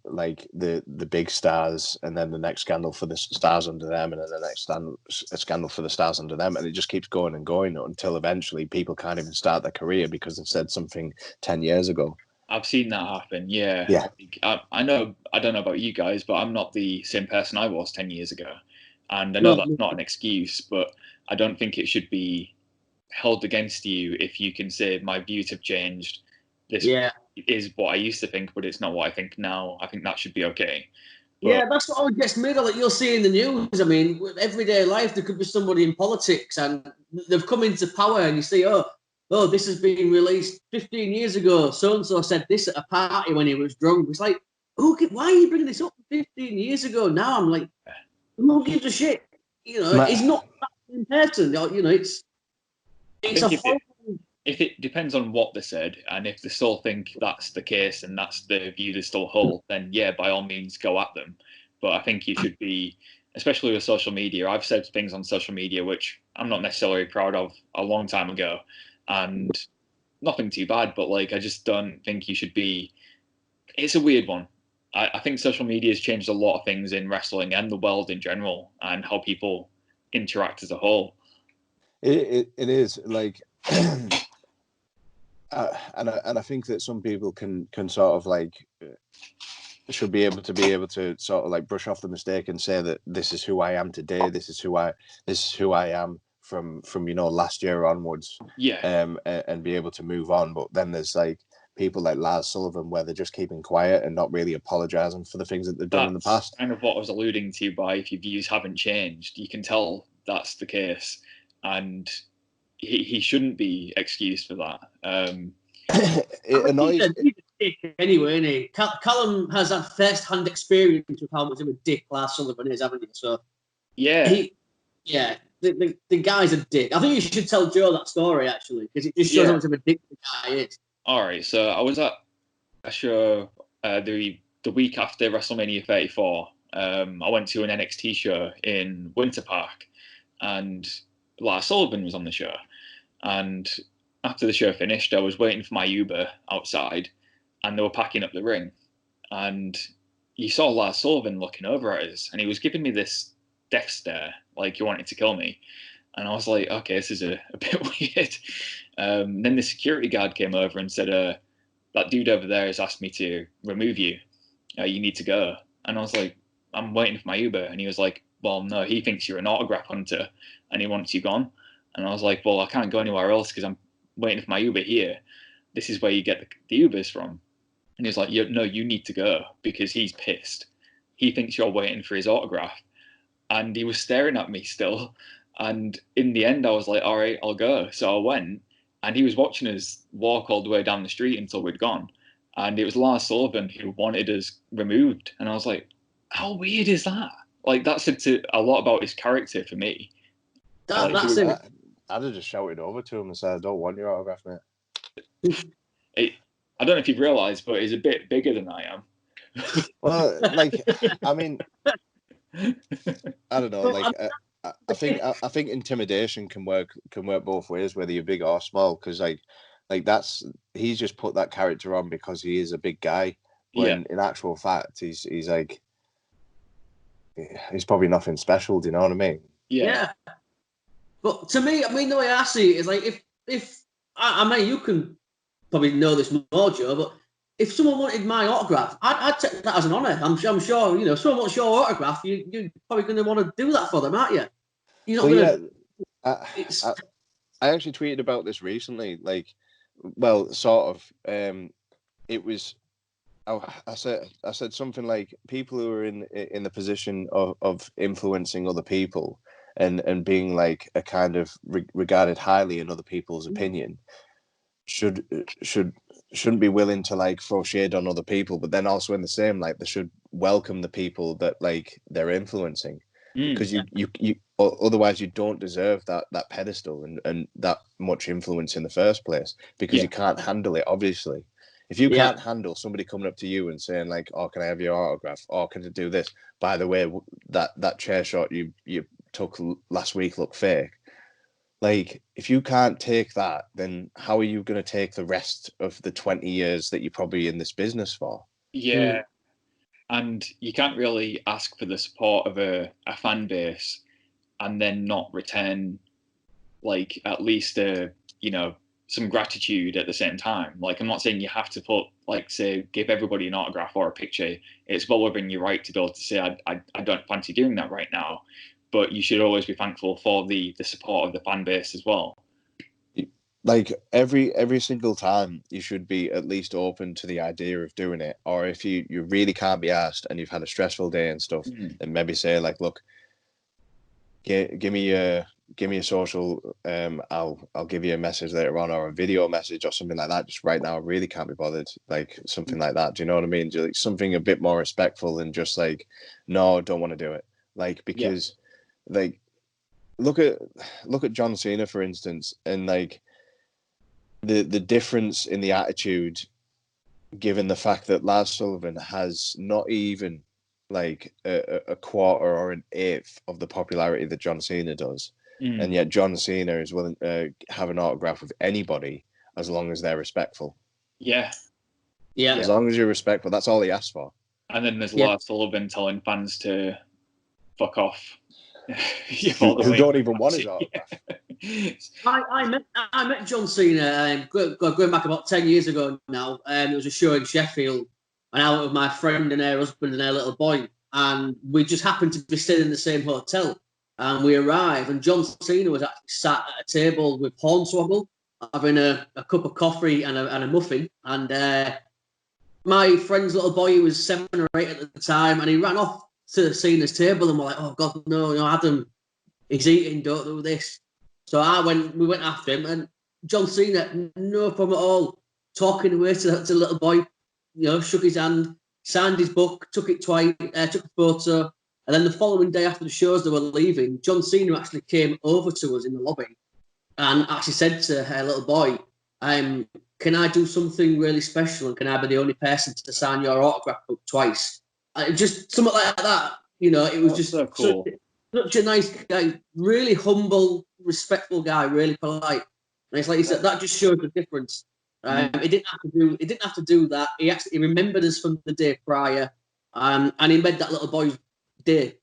like the big stars, and then the next scandal for the stars under them, and then the next scandal for the stars under them, and it just keeps going and going until eventually people can't even start their career because they said something 10 years ago. I've seen that happen. Yeah. I know. I don't know about you guys, but I'm not the same person I was 10 years ago. And I know that's not an excuse, but I don't think it should be held against you if you can say my views have changed. This is what I used to think, but it's not what I think now. I think that should be okay. But that's what always gets me. Like, you'll see in the news. I mean, with everyday life, there could be somebody in politics and they've come into power, and you see, oh, this has been released 15 years ago. So-and-so said this at a party when he was drunk. It's like, why are you bringing this up 15 years ago? Now I'm like, who gives a shit? You know, it's not that same person. You know, it's a horrible... If it depends on what they said, and if they still think that's the case and that's the view they still hold, then yeah, by all means, go at them. But I think you should be, especially with social media. I've said things on social media which I'm not necessarily proud of a long time ago, and nothing too bad, but like, I just don't think you should be. It's a weird one. I think social media has changed a lot of things in wrestling and the world in general, and how people interact as a whole. It is like, and I think that some people can sort of like should be able to sort of like brush off the mistake and say that this is who I am today. This is who I am from you know, last year onwards. And be able to move on. But then there's like people like Lars Sullivan, where they're just keeping quiet and not really apologizing for the things that they've done in the past. Kind of what I was alluding to by, if your views haven't changed, you can tell that's the case, and he shouldn't be excused for that. It annoys. He's a dick anyway, isn't he? Callum has that first-hand experience with how much of a dick Lars Sullivan is, haven't you? So the guy's a dick. I think you should tell Joe that story, actually, because it just shows how much of a dick the guy is. All right, so I was at a show the week after WrestleMania 34. I went to an NXT show in Winter Park, and Lars Sullivan was on the show. And after the show finished, I was waiting for my Uber outside, and they were packing up the ring. And you saw Lars Sullivan looking over at us, and he was giving me this death stare, like he wanted to kill me. And I was like, okay, this is a bit weird. Then the security guard came over and said, that dude over there has asked me to remove you. You need to go. And I was like, I'm waiting for my Uber. And he was like, well, no, he thinks you're an autograph hunter and he wants you gone. And I was like, well, I can't go anywhere else because I'm waiting for my Uber here. This is where you get the Ubers from. And he was like, no, you need to go because he's pissed. He thinks you're waiting for his autograph. And he was staring at me still. And in the end, I was like, all right, I'll go. So I went, and he was watching us walk all the way down the street until we'd gone. and it was Lars Sullivan who wanted us removed, and I was like, how weird is that? Like, that said to a lot about his character for me. That's it. I'd have just shouted over to him and said, I don't want your autograph, mate. I don't know if you've realised, but he's a bit bigger than I am. Well, like, I mean, I don't know. Like, I think intimidation can work both ways, whether you're big or small. Because like he's just put that character on because he is a big guy. When in actual fact, he's like, he's probably nothing special. Do you know what I mean? Yeah. But to me, I mean, the way I see it is like if I mean, you can probably know this more, Joe, but if someone wanted my autograph, I'd take that as an honour. I'm sure, you know, if someone wants your autograph, you're probably going to want to do that for them, aren't you? You're not going to... I actually tweeted about this recently. Like, well, sort of. It was... I said something like, people who are in the position of influencing other people and being like a kind of regarded highly in other people's opinion shouldn't be willing to like throw shade on other people, but then also in the same, like, they should welcome the people that like they're influencing, because you otherwise you don't deserve that pedestal and that much influence in the first place, because you can't handle it. Obviously, if you can't handle somebody coming up to you and saying like, oh, can I have your autograph, or can I do this, by the way, that chair shot you took last week looked fake. Like, if you can't take that, then how are you going to take the rest of the 20 years that you're probably in this business for? Yeah. And you can't really ask for the support of a fan base and then not return, like, at least, some gratitude at the same time. Like, I'm not saying you have to put, like, say, give everybody an autograph or a picture. It's well within your right to be able to say, I don't fancy doing that right now. But you should always be thankful for the support of the fan base as well. Like, every single time, you should be at least open to the idea of doing it. Or if you really can't be asked and you've had a stressful day and stuff, then maybe say like, look, give me a social, I'll give you a message later on, or a video message or something like that. Just right now, I really can't be bothered. Like, something like that. Do you know what I mean? Just like something a bit more respectful than just like, no, don't want to do it. Like, because like, look at John Cena, for instance, and like the difference in the attitude, given the fact that Lars Sullivan has not even like a quarter or an eighth of the popularity that John Cena does. And yet John Cena is willing to have an autograph with anybody as long as they're respectful. Yeah. As long as you're respectful, that's all he asks for. And then there's Lars Sullivan telling fans to fuck off. Who don't even want his autograph. I met John Cena going back about 10 years ago now. It was a show in Sheffield, and I went with my friend and her husband and her little boy, and we just happened to be staying in the same hotel. And we arrived, and John Cena was actually sat at a table with Hornswoggle, having a cup of coffee and a muffin. And my friend's little boy was 7 or 8 at the time, and he ran off to Cena's table, and we're like, oh God, no, Adam, he's eating, don't do this. So we went after him, and John Cena, no problem at all, talking away to the little boy, shook his hand, signed his book, took it twice, took a photo. And then the following day after the shows they were leaving, John Cena actually came over to us in the lobby and actually said to her little boy, can I do something really special, and can I be the only person to sign your autograph book twice? Just something like that. It was just so cool. Such a nice guy, really humble, respectful guy, really polite. And it's like you said, that just shows the difference. He didn't have to do that. He remembered us from the day prior, and he made that little boy's day.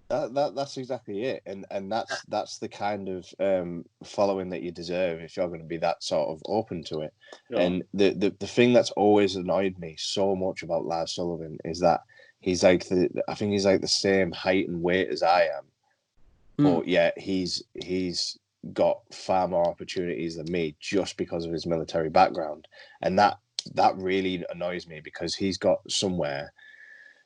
That's exactly it, and that's the kind of following that you deserve if you're going to be that sort of open to it. Yeah. And the thing that's always annoyed me so much about Lars Sullivan is that he's like I think he's like the same height and weight as I am, but yet he's got far more opportunities than me just because of his military background, and that really annoys me, because he's got somewhere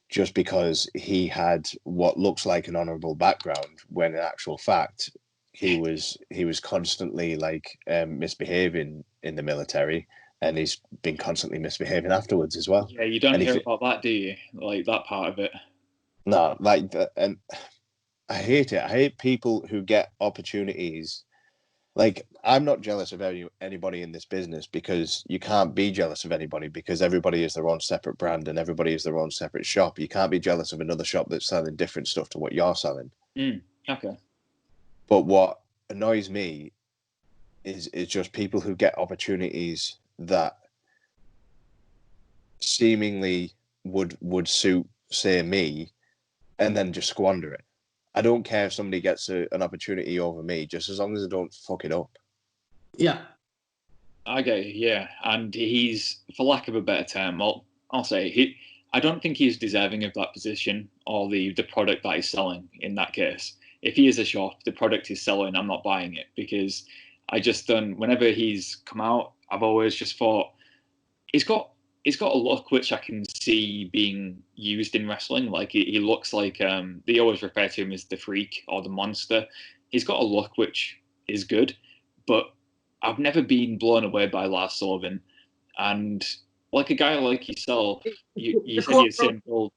just because he had what looks like an honourable background, when in actual fact he was constantly like misbehaving in the military, and he's been constantly misbehaving afterwards as well. Yeah, you don't hear about that, do you? Like that part of it. No, and I hate it. I hate people who get opportunities. Like, I'm not jealous of anybody in this business, because you can't be jealous of anybody, because everybody is their own separate brand and everybody is their own separate shop. You can't be jealous of another shop that's selling different stuff to what you're selling. Okay. But what annoys me is just people who get opportunities that seemingly would suit, say, me, and then just squander it. I don't care if somebody gets an opportunity over me, just as long as they don't fuck it up. Yeah. I get you, yeah. And he's, for lack of a better term, I'll say, I don't think he's deserving of that position or the product that he's selling in that case. If he is a shop, the product he's selling, I'm not buying it, because I just don't, whenever he's come out, I've always just thought, he's got a look which I can see being used in wrestling. Like he looks like they always refer to him as the freak or the monster. He's got a look which is good, but I've never been blown away by Lars Sullivan. And like a guy like yourself, you said you're simple.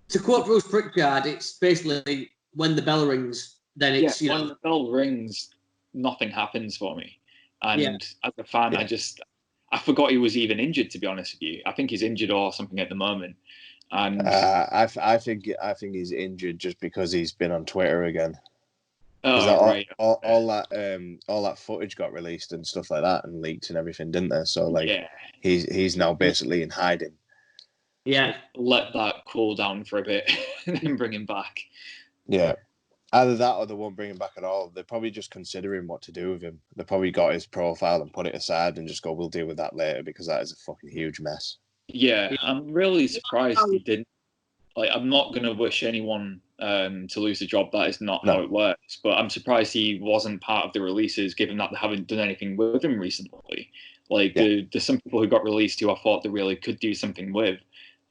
To quote Bruce Pritchard, it's basically when the bell rings, then it's when the bell rings, nothing happens for me. And as a fan, I forgot he was even injured, to be honest with you. I think he's injured or something at the moment. And I think he's injured just because he's been on Twitter again. Right. All that footage got released and stuff like that, and leaked and everything, didn't there? So he's now basically in hiding. Yeah. So let that cool down for a bit and then bring him back. Yeah. Either that or they won't bring him back at all. They're probably just considering what to do with him. They probably got his profile and put it aside and just go, we'll deal with that later, because that is a fucking huge mess. Yeah, I'm really surprised he didn't. Like, I'm not going to wish anyone to lose a job. That is not how it works. But I'm surprised he wasn't part of the releases, given that they haven't done anything with him recently. Like, there's some people who got released who I thought they really could do something with.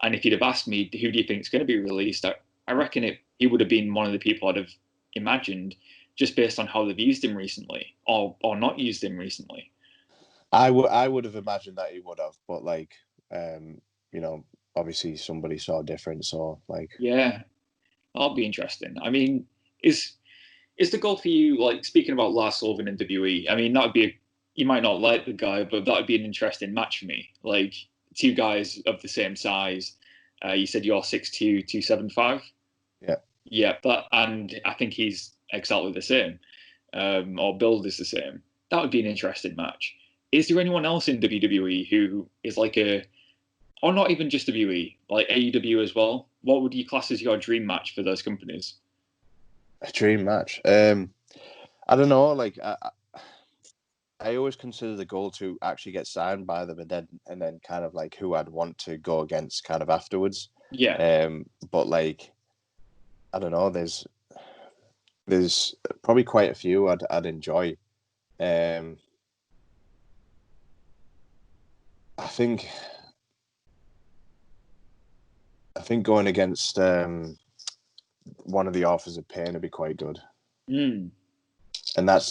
And if you'd have asked me, who do you think is going to be released, I reckon he would have been one of the people I'd have imagined, just based on how they've used him recently, or not used him recently. I would have imagined that he would have, but obviously somebody saw different. So yeah, that'll be interesting. I mean, is the goal for you, like, speaking about Lars Sullivan and WWE? I mean, that would be you might not like the guy, but that would be an interesting match for me. Like, two guys of the same size. You said you're 6'2", 275. Yeah, and I think he's exactly the same, or build is the same. That would be an interesting match. Is there anyone else in WWE who is like or not even just WWE, like AEW as well? What would you class as your dream match for those companies? A dream match? I don't know. Like, I always consider the goal to actually get signed by them, and then kind of like who I'd want to go against kind of afterwards. Yeah. But like, I don't know. There's probably quite a few I'd enjoy. I think going against one of the Authors of Pain would be quite good. And that's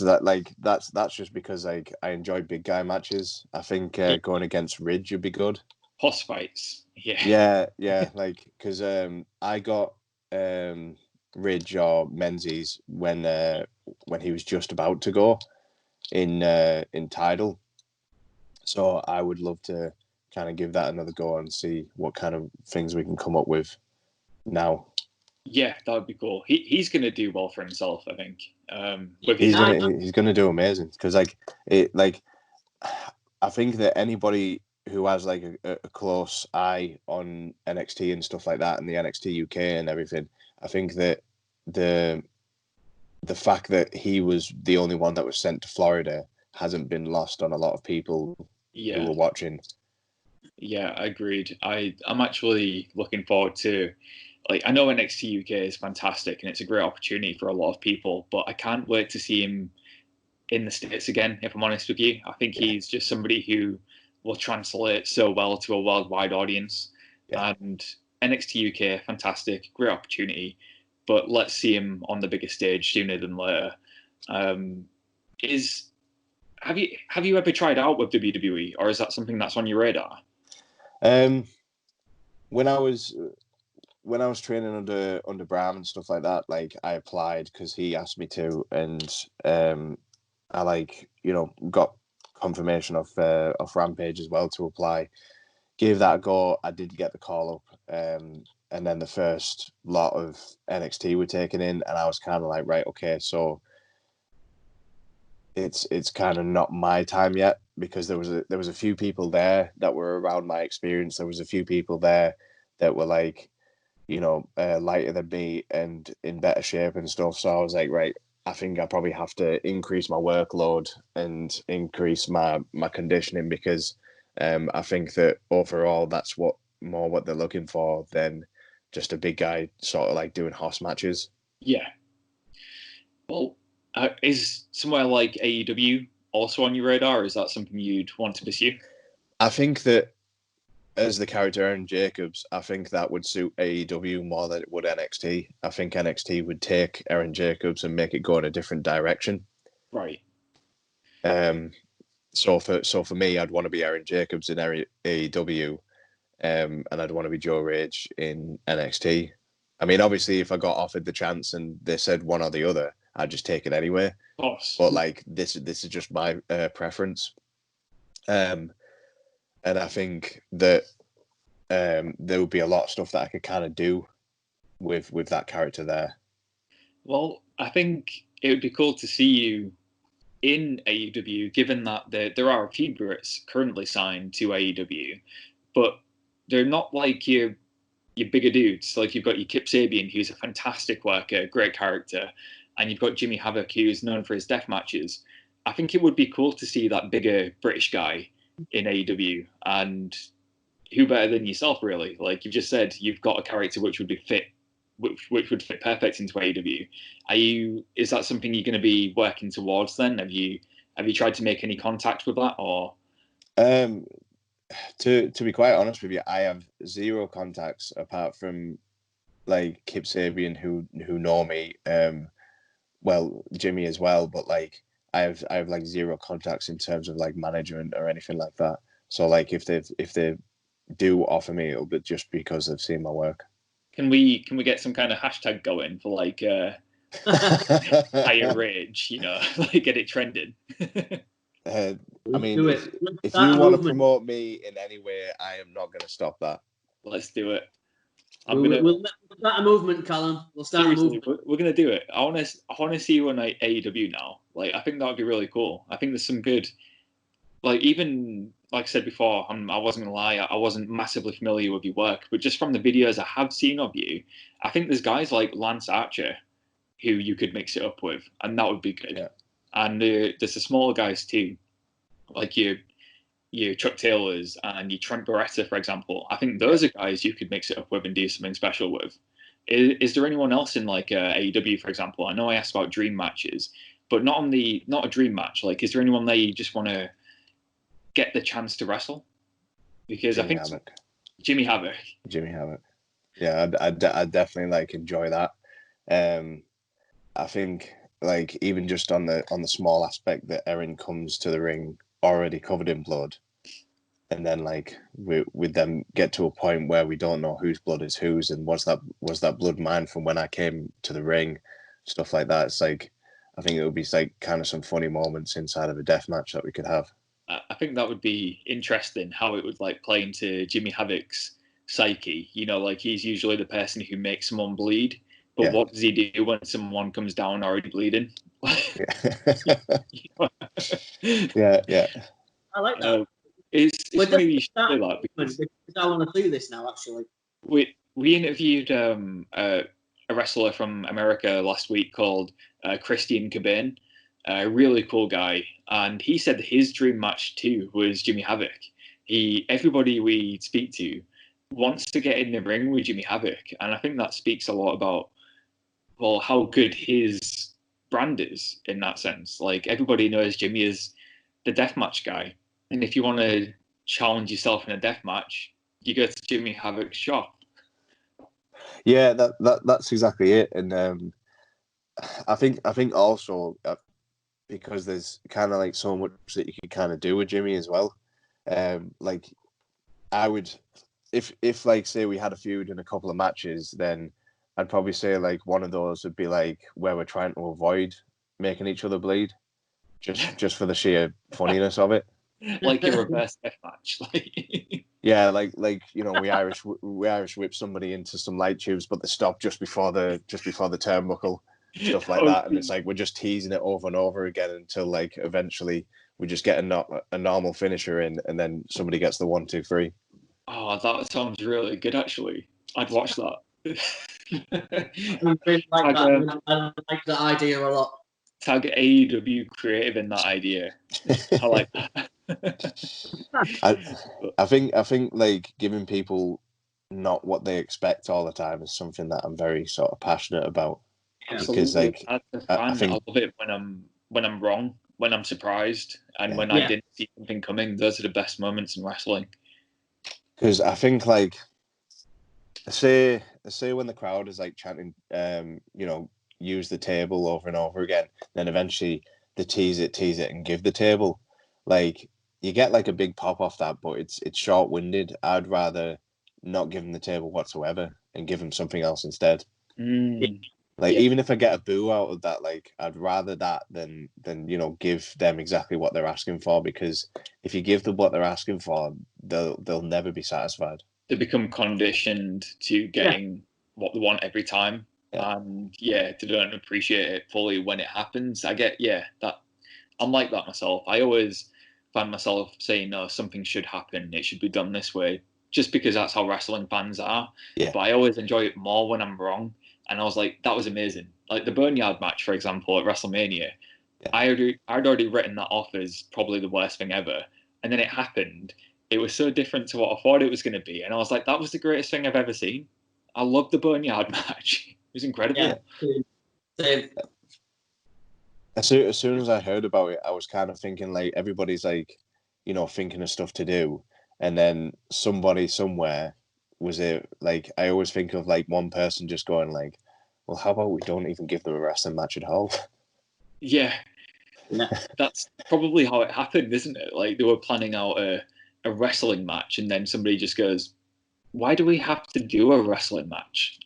just because I enjoy big guy matches. I think going against Ridge would be good. Hoss fights. Yeah. Yeah. Like, because I got Ridge or Menzies when he was just about to go in Tidal. So I would love to kind of give that another go and see what kind of things we can come up with now. Yeah, that would be cool. He's going to do well for himself, I think. He's going to do amazing, because I think that anybody who has like a close eye on NXT and stuff like that, and the NXT UK and everything, I think that the fact that he was the only one that was sent to Florida hasn't been lost on a lot of people who were watching. Yeah, agreed. I'm actually looking forward to, like, I know NXT UK is fantastic and it's a great opportunity for a lot of people, but I can't wait to see him in the States again, if I'm honest with you. I think he's just somebody who will translate so well to a worldwide audience. Yeah. And NXT UK, fantastic, great opportunity, but let's see him on the bigger stage sooner than later. Have you ever tried out with WWE, or is that something that's on your radar? When I was training under Bram and stuff like that, like I applied because he asked me to, and I got confirmation of Rampage as well to apply. Gave that a go. I did get the call up, and then the first lot of NXT were taken in, and I was kind of like, right, okay, so it's kind of not my time yet, because there was a few people there that were around my experience. There was a few people there that were like, lighter than me and in better shape and stuff. So I was like, right, I think I probably have to increase my workload and increase my conditioning, because I think that overall that's what they're looking for than just a big guy sort of like doing house matches. Yeah. Well, is somewhere like AEW also on your radar, or is that something you'd want to pursue? I think that as the character Aaron Jacobs, I think that would suit AEW more than it would NXT. I think NXT would take Aaron Jacobs and make it go in a different direction. Right. So for me, I'd want to be Aaron Jacobs in AEW, and I'd want to be Joe Rage in NXT. I mean, obviously, if I got offered the chance and they said one or the other, I'd just take it anyway. Of course. But like this is just my preference. And I think that there would be a lot of stuff that I could kind of do with that character there. Well, I think it would be cool to see you in AEW, given that there are a few Brits currently signed to AEW, but they're not like your bigger dudes. Like you've got your Kip Sabian, who's a fantastic worker, great character, and you've got Jimmy Havoc, who's known for his death matches. I think it would be cool to see that bigger British guy in AEW, and who better than yourself, really? Like you've just said, you've got a character which would be fit, which would fit perfect into AEW. Is that something you're going to be working towards then? Have you tried to make any contact with that, or? To be quite honest with you, I have zero contacts apart from like Kip Sabian who know me. Well, Jimmy as well, but like I have like zero contacts in terms of like management or anything like that. So like if they do offer me, it'll be just because they've seen my work. Can we get some kind of hashtag going for like higher rage, like get it trending? I mean, if you want to promote me in any way, I am not going to stop that. Let's do it. We'll start a movement, Callum. We'll start a movement. We're going to do it. I want to see you on AEW now. Like, I think that would be really cool. I think there's some good, like, even, like I said before, I wasn't going to lie, I wasn't massively familiar with your work, but just from the videos I have seen of you, I think there's guys like Lance Archer who you could mix it up with, and that would be good. Yeah. And there's the smaller guys too, like your Chuck Taylors and your Trent Beretta, for example. I think those are guys you could mix it up with and do something special with. Is there anyone else in like AEW, for example? I know I asked about dream matches, but not a dream match. Like, is there anyone there you just want to get the chance to wrestle? Because I think Jimmy Havoc. Yeah, I'd definitely like enjoy that. I think like even just on the small aspect that Erin comes to the ring already covered in blood, and then like with them get to a point where we don't know whose blood is whose, and was that blood mine from when I came to the ring, stuff like that. It's like I think it would be like kind of some funny moments inside of a death match that we could have. I think that would be interesting how it would like play into Jimmy Havoc's psyche. Like he's usually the person who makes someone bleed, but what does he do when someone comes down already bleeding? Yeah. I like that. It's funny you should say that because I want to do this now. Actually, we interviewed a wrestler from America last week called Christian Cabane, a really cool guy, and he said his dream match too was Jimmy Havoc. Everybody we speak to wants to get in the ring with Jimmy Havoc, and I think that speaks a lot about how good his brand is in that sense. Like everybody knows Jimmy is the deathmatch guy, and if you want to challenge yourself in a deathmatch, you go to Jimmy Havoc's shop. Yeah, that's exactly it. And I think also because there's kind of like so much that you could kind of do with Jimmy as well. Like I would, if like say we had a feud in a couple of matches, then I'd probably say like one of those would be like where we're trying to avoid making each other bleed, just for the sheer funniness of it. Like a reverse death match. Yeah, like you know, we Irish whip somebody into some light tubes, but they stop just before the turnbuckle, stuff like that, and it's like we're just teasing it over and over again until like eventually we just get a normal finisher in, and then somebody gets the 1, 2, 3. Oh, that sounds really good. Actually, I'd watch that. I like that idea a lot. Tag AEW creative in that idea. I like that. I think like giving people not what they expect all the time is something that I'm very sort of passionate about. Because like as a fan, I love it when I'm wrong, when I'm surprised, and when I didn't see something coming. Those are the best moments in wrestling. Because I think like say when the crowd is like chanting, you know, use the table over and over again, then eventually they tease it and give the table. Like you get like a big pop off that, but it's short-winded. I'd rather not give them the table whatsoever and give them something else instead. Like even if I get a boo out of that, like I'd rather that than you know, give them exactly what they're asking for, because if you give them what they're asking for, they'll never be satisfied. They become conditioned to getting what they want every time. And they don't appreciate it fully when it happens. I get that I'm like that myself. I always find myself saying, no, something should happen, it should be done this way, just because that's how wrestling fans are. But I always enjoy it more when I'm wrong. And I was like, that was amazing. Like the Boneyard match, for example, at WrestleMania, I'd already written that off as probably the worst thing ever, and then it happened. It was so different to what I thought it was going to be, and I was like, that was the greatest thing I've ever seen. I loved the Boneyard match. It was incredible. As soon as I heard about it, I was kind of thinking like everybody's like, you know, thinking of stuff to do, and then somebody somewhere was it like I always think of like one person just going like, well, how about we don't even give them a wrestling match at all? Yeah, that's probably how it happened, isn't it? Like they were planning out a wrestling match, and then somebody just goes, why do we have to do a wrestling match?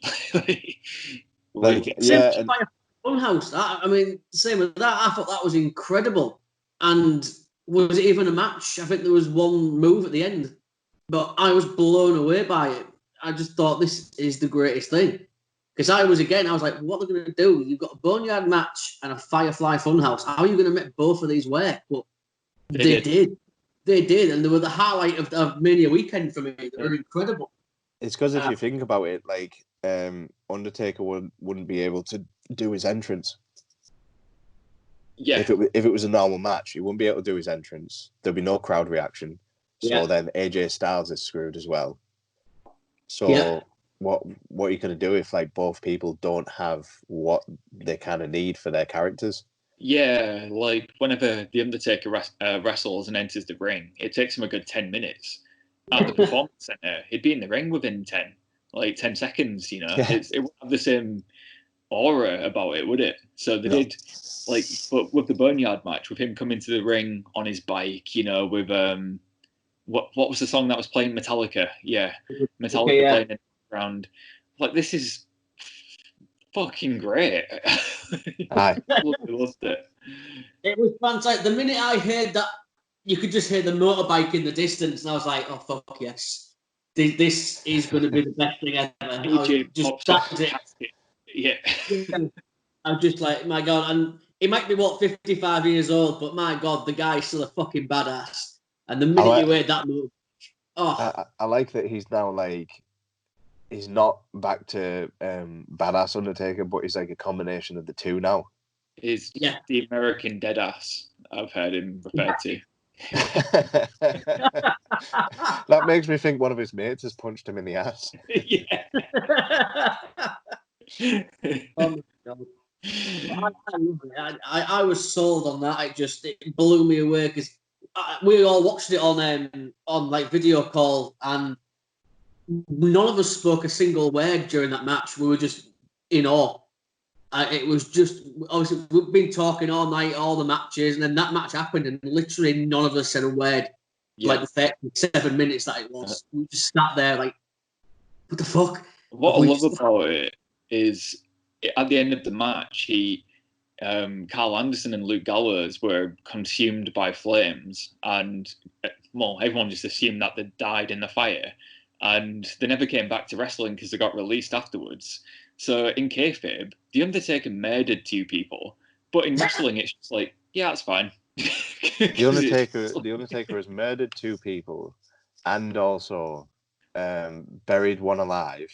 Funhouse. I mean, same with that. I thought that was incredible. And was it even a match? I think there was one move at the end, but I was blown away by it. I just thought this is the greatest thing. Because I was like, what are they going to do? You've got a Boneyard match and a Firefly Funhouse. How are you going to make both of these work? But they did. They did. And they were the highlight of Mania weekend for me. They were incredible. It's because if you think about it, like Undertaker wouldn't be able to do his entrance. Yeah. If it was a normal match, he wouldn't be able to do his entrance. There'd be no crowd reaction. So then AJ Styles is screwed as well. So what are you going to do if like both people don't have what they kind of need for their characters? Yeah, like whenever the Undertaker wrestles and enters the ring, it takes him a good 10 minutes. At the Performance Center, he'd be in the ring within 10 seconds, you know. It wouldn't have the same aura about it, would it? So they did, like, but with the Boneyard match, with him coming to the ring on his bike, you know, with what was the song that was playing? Metallica, Metallica playing in the background. Like, this is fucking great. I loved it. It was fantastic. The minute I heard that, you could just hear the motorbike in the distance, and I was like, oh, fuck yes. This is going to be the best thing ever. I'm just like, my God. And he might be, 55 years old, but my God, the guy's still a fucking badass. And the minute you heard that move, I like that he's now like, he's not back to badass Undertaker, but he's like a combination of the two now. He's the American Deadass, I've heard him referred to. That makes me think one of his mates has punched him in the ass. Oh my God. I was sold on that. It blew me away because we all watched it on like video call, and none of us spoke a single word during that match. We were just in awe. it was just, obviously, we've been talking all night, all the matches, and then that match happened, and literally none of us said a word. Like the 7 minutes that it was. We just sat there like, what the fuck? What I love about it is, at the end of the match, Carl Anderson and Luke Gallows were consumed by flames, and well, everyone just assumed that they died in the fire, and they never came back to wrestling because they got released afterwards. So in kayfabe, The Undertaker murdered 2 people, but in wrestling, it's just like, yeah, that's fine. The Undertaker has murdered 2 people, and also buried one alive.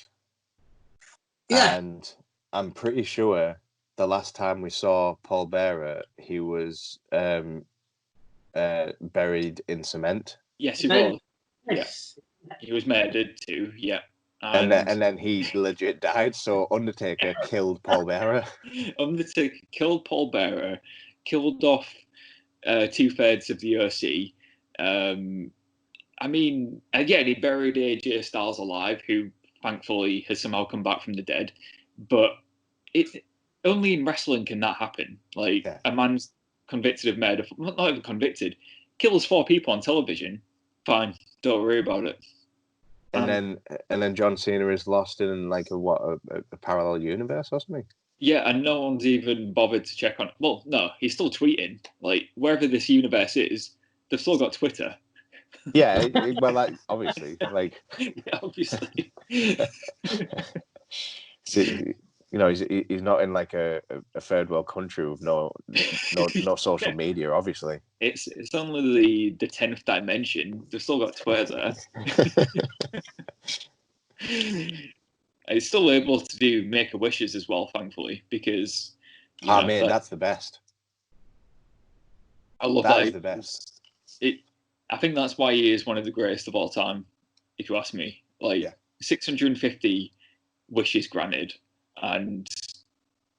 Yeah, and I'm pretty sure the last time we saw Paul Bearer, he was buried in cement. Yes, he was. Yes, he was murdered too. Yeah. And then he legit died. So Undertaker killed Paul Bearer. Undertaker killed Paul Bearer, killed off 2/3 of the OC. I mean, again, he buried AJ Styles alive, who thankfully has somehow come back from the dead. But only in wrestling can that happen. Like, a man's convicted of murder, not even convicted, kills 4 people on television. Fine, don't worry about it. And then John Cena is lost in like a parallel universe or something. Yeah, and no one's even bothered to check on it. Well, no, he's still tweeting. Like, wherever this universe is, they've still got Twitter. Yeah, well, like, obviously, like, yeah, obviously. See, you know, he's not in like a third world country with no social media. Obviously, it's only the 10th dimension. They've still got Twitter. He's still able to do Make-A-Wishes as well, thankfully, because man, that's the best. I love that. That is the best. I think that's why he is one of the greatest of all time, if you ask me. Like, 650 wishes granted, and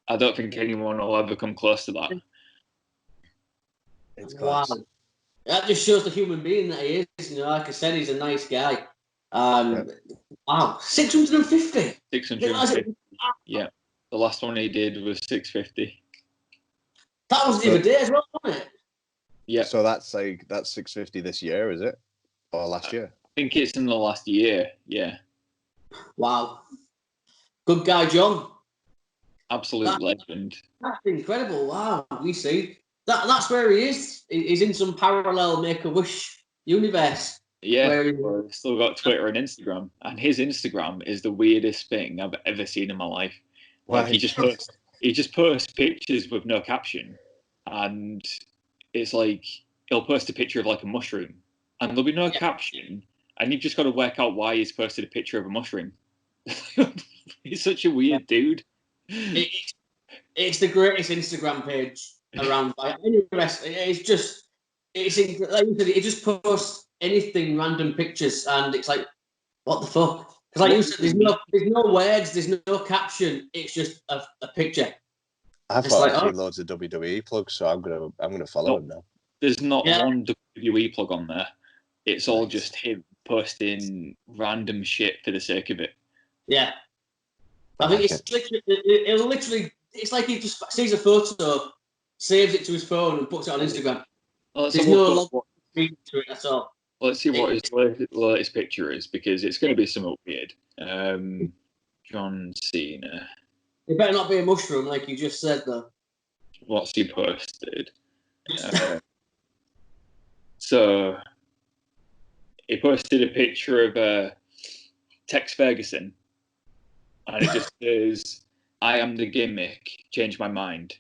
I don't think anyone will ever come close to that. It's class. Wow. That just shows the human being that he is. You know, like I said, he's a nice guy. Wow, 650. 650. Yeah, the last one he did was 650. That was the other day as well, wasn't it? Yeah. So that's 650 this year, is it? Or last year? I think it's in the last year. Yeah. Wow. Good guy, John. Absolute legend. That's incredible. Wow. We see. That's where he is. He's in some parallel Make-A-Wish universe. Yeah, he's still got Twitter and Instagram. And his Instagram is the weirdest thing I've ever seen in my life. Like, he just posts pictures with no caption. And it's like, he'll post a picture of like a mushroom. And there'll be no caption. And you've just got to work out why he's posted a picture of a mushroom. He's such a weird dude. It's the greatest Instagram page around. It's just, like you said, it just posts anything, random pictures, and it's like, what the fuck? Because like you said, there's no words, there's no caption. It's just a picture. I thought I'd see loads of WWE plugs, so I'm gonna follow him now. There's not one WWE plug on there. It's all just him posting random shit for the sake of it. Yeah. I think it'll literally, it's like he just sees a photo, saves it to his phone, and puts it on Instagram. There's no log to it at all. Let's see what his latest picture is, because it's going to be somewhat weird. John Cena. It better not be a mushroom, like you just said, though. What's he posted? So, he posted a picture of Tex Ferguson. And it just says, I am the gimmick, change my mind.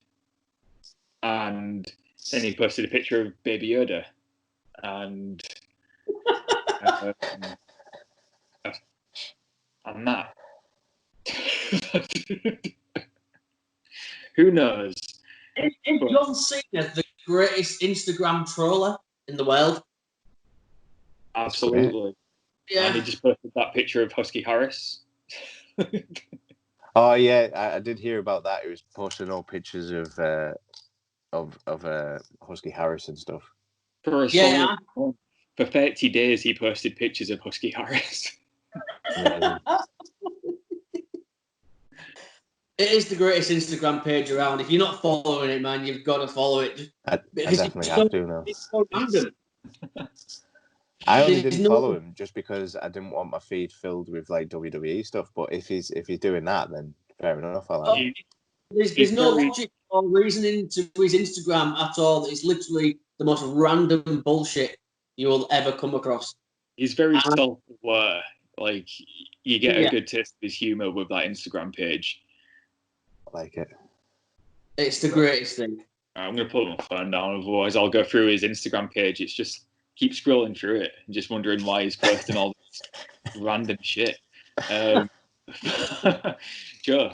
And then he posted a picture of Baby Yoda. And and that. Who knows? Is John Cena the greatest Instagram troller in the world? Absolutely. Yeah. And he just posted that picture of Husky Harris. Oh yeah, I did hear about that. He was posting all pictures of Husky Harris and stuff. For 30 days, he posted pictures of Husky Harris. It is the greatest Instagram page around. If you're not following it, man, you've got to follow it. I definitely have to now. It's so random. I only didn't follow him just because I didn't want my feed filled with like WWE stuff. But if he's doing that, then fair enough. There's no logic or reasoning to his Instagram at all. It's literally the most random bullshit you will ever come across. He's very self-aware. Like, you get a good taste of his humour with that Instagram page. I like it. It's the greatest thing. I'm going to put my phone down, otherwise I'll go through his Instagram page. It's just keep scrolling through it and just wondering why he's posting all this random shit. Joe,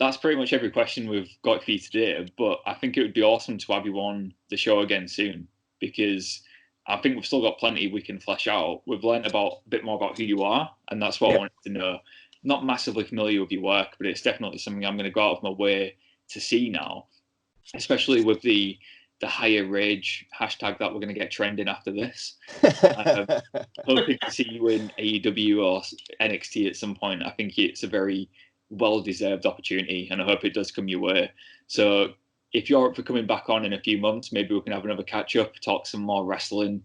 that's pretty much every question we've got for you today, but I think it would be awesome to have you on the show again soon, because I think we've still got plenty we can flesh out. We've learned a bit more about who you are, and that's what I wanted to know. Not massively familiar with your work, but it's definitely something I'm going to go out of my way to see now, especially with the higher rage hashtag that we're going to get trending after this. Hoping to see you in AEW or NXT at some point. I think it's a very well-deserved opportunity, and I hope it does come your way. So if you're up for coming back on in a few months, maybe we can have another catch-up, talk some more wrestling.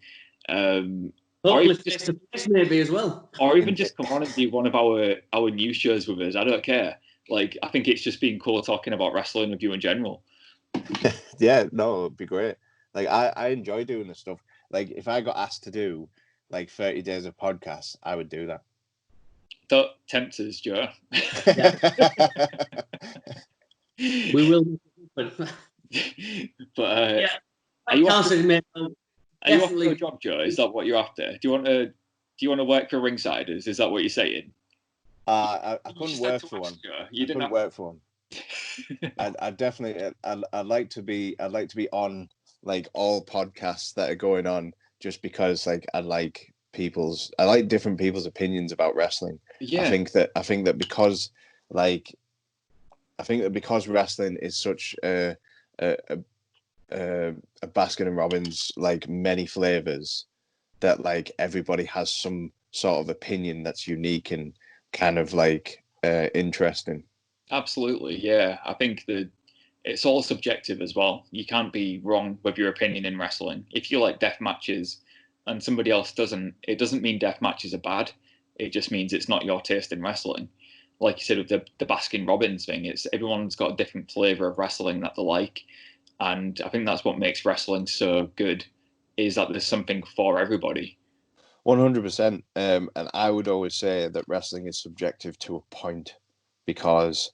Hopefully face maybe as well. Or even just come on and do one of our new shows with us. I don't care. Like, I think it's just been cool talking about wrestling with you in general. Yeah, no, it'd be great. Like, I enjoy doing this stuff. Like, if I got asked to do like 30 days of podcasts, I would do that. Don't tempt us, Joe. We will. But are you off for a job, Joe? Is that what you're after? Do you want to work for Ringsiders? Is that what you're saying? I couldn't work for one. You didn't work for one. I definitely. I'd like to be on like all podcasts that are going on, just because like I like different people's opinions about wrestling. Yeah. I think that because wrestling is such a Baskin and Robbins, like many flavors, that like everybody has some sort of opinion that's unique and kind of like interesting. Absolutely, yeah. I think that it's all subjective as well. You can't be wrong with your opinion in wrestling. If you like death matches and somebody else doesn't, it doesn't mean death matches are bad. It just means it's not your taste in wrestling. Like you said with the Baskin Robbins thing, it's everyone's got a different flavour of wrestling that they like. And I think that's what makes wrestling so good, is that there's something for everybody. 100%. And I would always say that wrestling is subjective to a point, because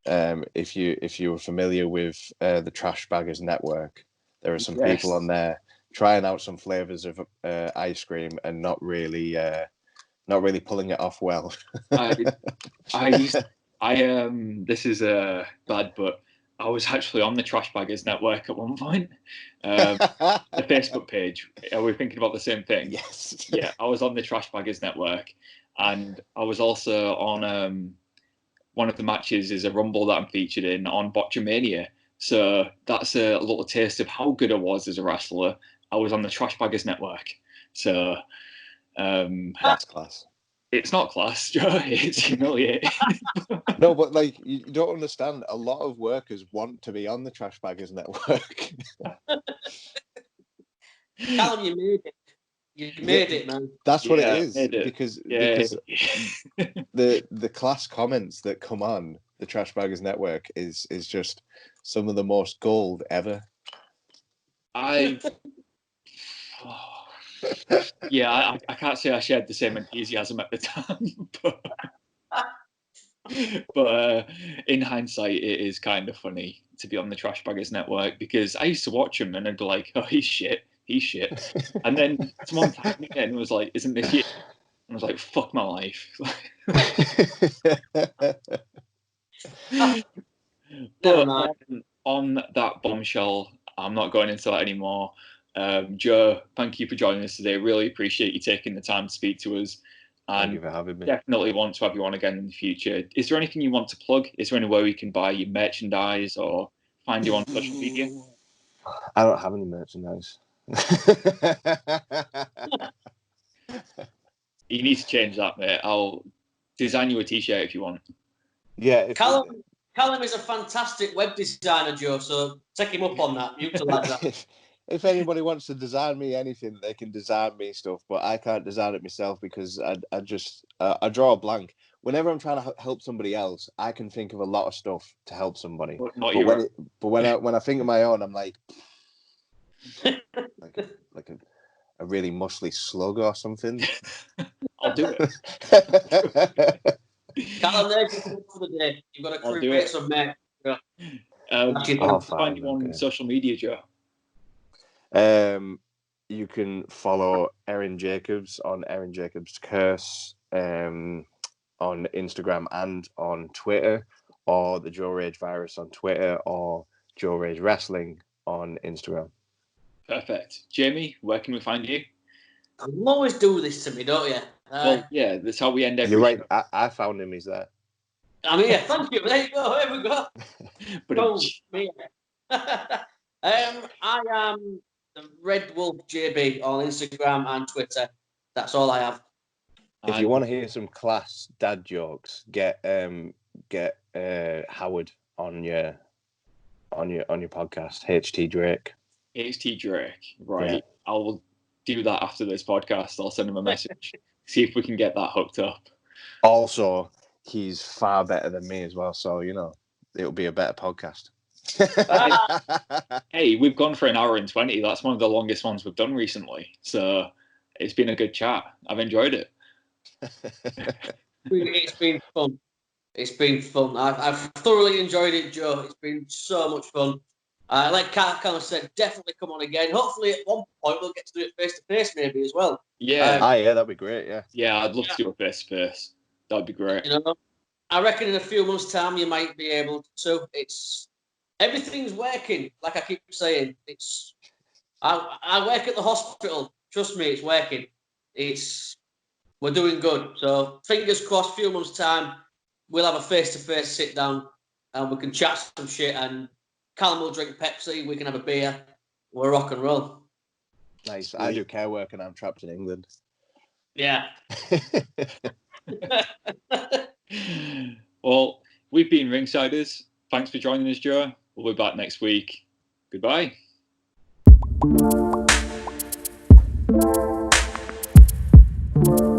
if you're familiar with the Trash Baggers Network, there are some people on there trying out some flavors of ice cream and not really pulling it off well. This is bad, but I was actually on the Trash Baggers Network at one point. The Facebook page. Are we thinking about the same thing? Yes. Yeah, I was on the Trash Baggers Network, and I was also on one of the matches is a Rumble that I'm featured in on Botchamania. So that's a little taste of how good I was as a wrestler. I was on the Trash Baggers Network. So that's class. It's not class, Joe. It's humiliating. No, but like you don't understand. A lot of workers want to be on the Trash Baggers Network. Callum, you made it. You made it, man. That's what it is. Because the class comments that come on the Trash Baggers Network is just some of the most gold ever. I can't say I shared the same enthusiasm at the time, but in hindsight, it is kind of funny to be on the Trash Baggers Network, because I used to watch him and I'd be like, oh, he's shit. And then someone tagged me in and was like, isn't this you? And I was like, fuck my life. But on that bombshell, I'm not going into that anymore. Joe, thank you for joining us today. Really appreciate you taking the time to speak to us. And thank you for having me. Definitely want to have you on again in the future. Is there anything you want to plug? Is there anywhere we can buy your merchandise or find you on social media? I don't have any merchandise. You need to change that, mate. I'll design you a t-shirt if you want. Yeah, Callum Callum is a fantastic web designer, Joe. So take him up on that. Utilize that. If anybody wants to design me anything, they can design me stuff, but I can't design it myself because I draw a blank. Whenever I'm trying to help somebody else, I can think of a lot of stuff to help somebody. But when I think of my own, I'm like a really muscly slug or something. I'll do it. Callum, there's your hook for the day. You've got to create some merch. I'll find you on social media, Joe. You can follow Erin Jacobs on Erin Jacobs Curse on Instagram and on Twitter, or the Joe Rage Virus on Twitter, or Joe Rage Wrestling on Instagram. Perfect. Jamie, where can we find you? You always do this to me, don't you? Well, yeah, that's how we end every You're right. show. I found him. He's there. I'm here. Thank you. There you go. Here we go. But I am the Red Wolf JB on Instagram and Twitter. That's all I have. If you want to hear some class dad jokes, get Howard on your podcast. HT Drake. HT Drake, right? Yeah. I'll do that after this podcast. I'll send him a message, see if we can get that hooked up. Also, he's far better than me as well, so it'll be a better podcast. Hey, we've gone for an hour and 20. That's one of the longest ones we've done recently. So it's been a good chat. I've enjoyed it. It's been fun. It's been fun. I've thoroughly enjoyed it, Joe. It's been so much fun. Like Callum said, definitely come on again. Hopefully, at one point, we'll get to do it face to face, maybe as well. Yeah. Yeah, that'd be great. Yeah. Yeah, I'd love to do a face to face. That'd be great. I reckon in a few months' time, you might be able to. Everything's working. Like I keep saying, I work at the hospital. Trust me, it's working. We're doing good. So fingers crossed. Few months' time, we'll have a face-to-face sit down, and we can chat some shit. And Callum will drink Pepsi. We can have a beer. We'll rock and roll. Nice. I do care work, and I'm trapped in England. Yeah. Well, we've been Ringsiders. Thanks for joining us, Joe. We'll be back next week. Goodbye. You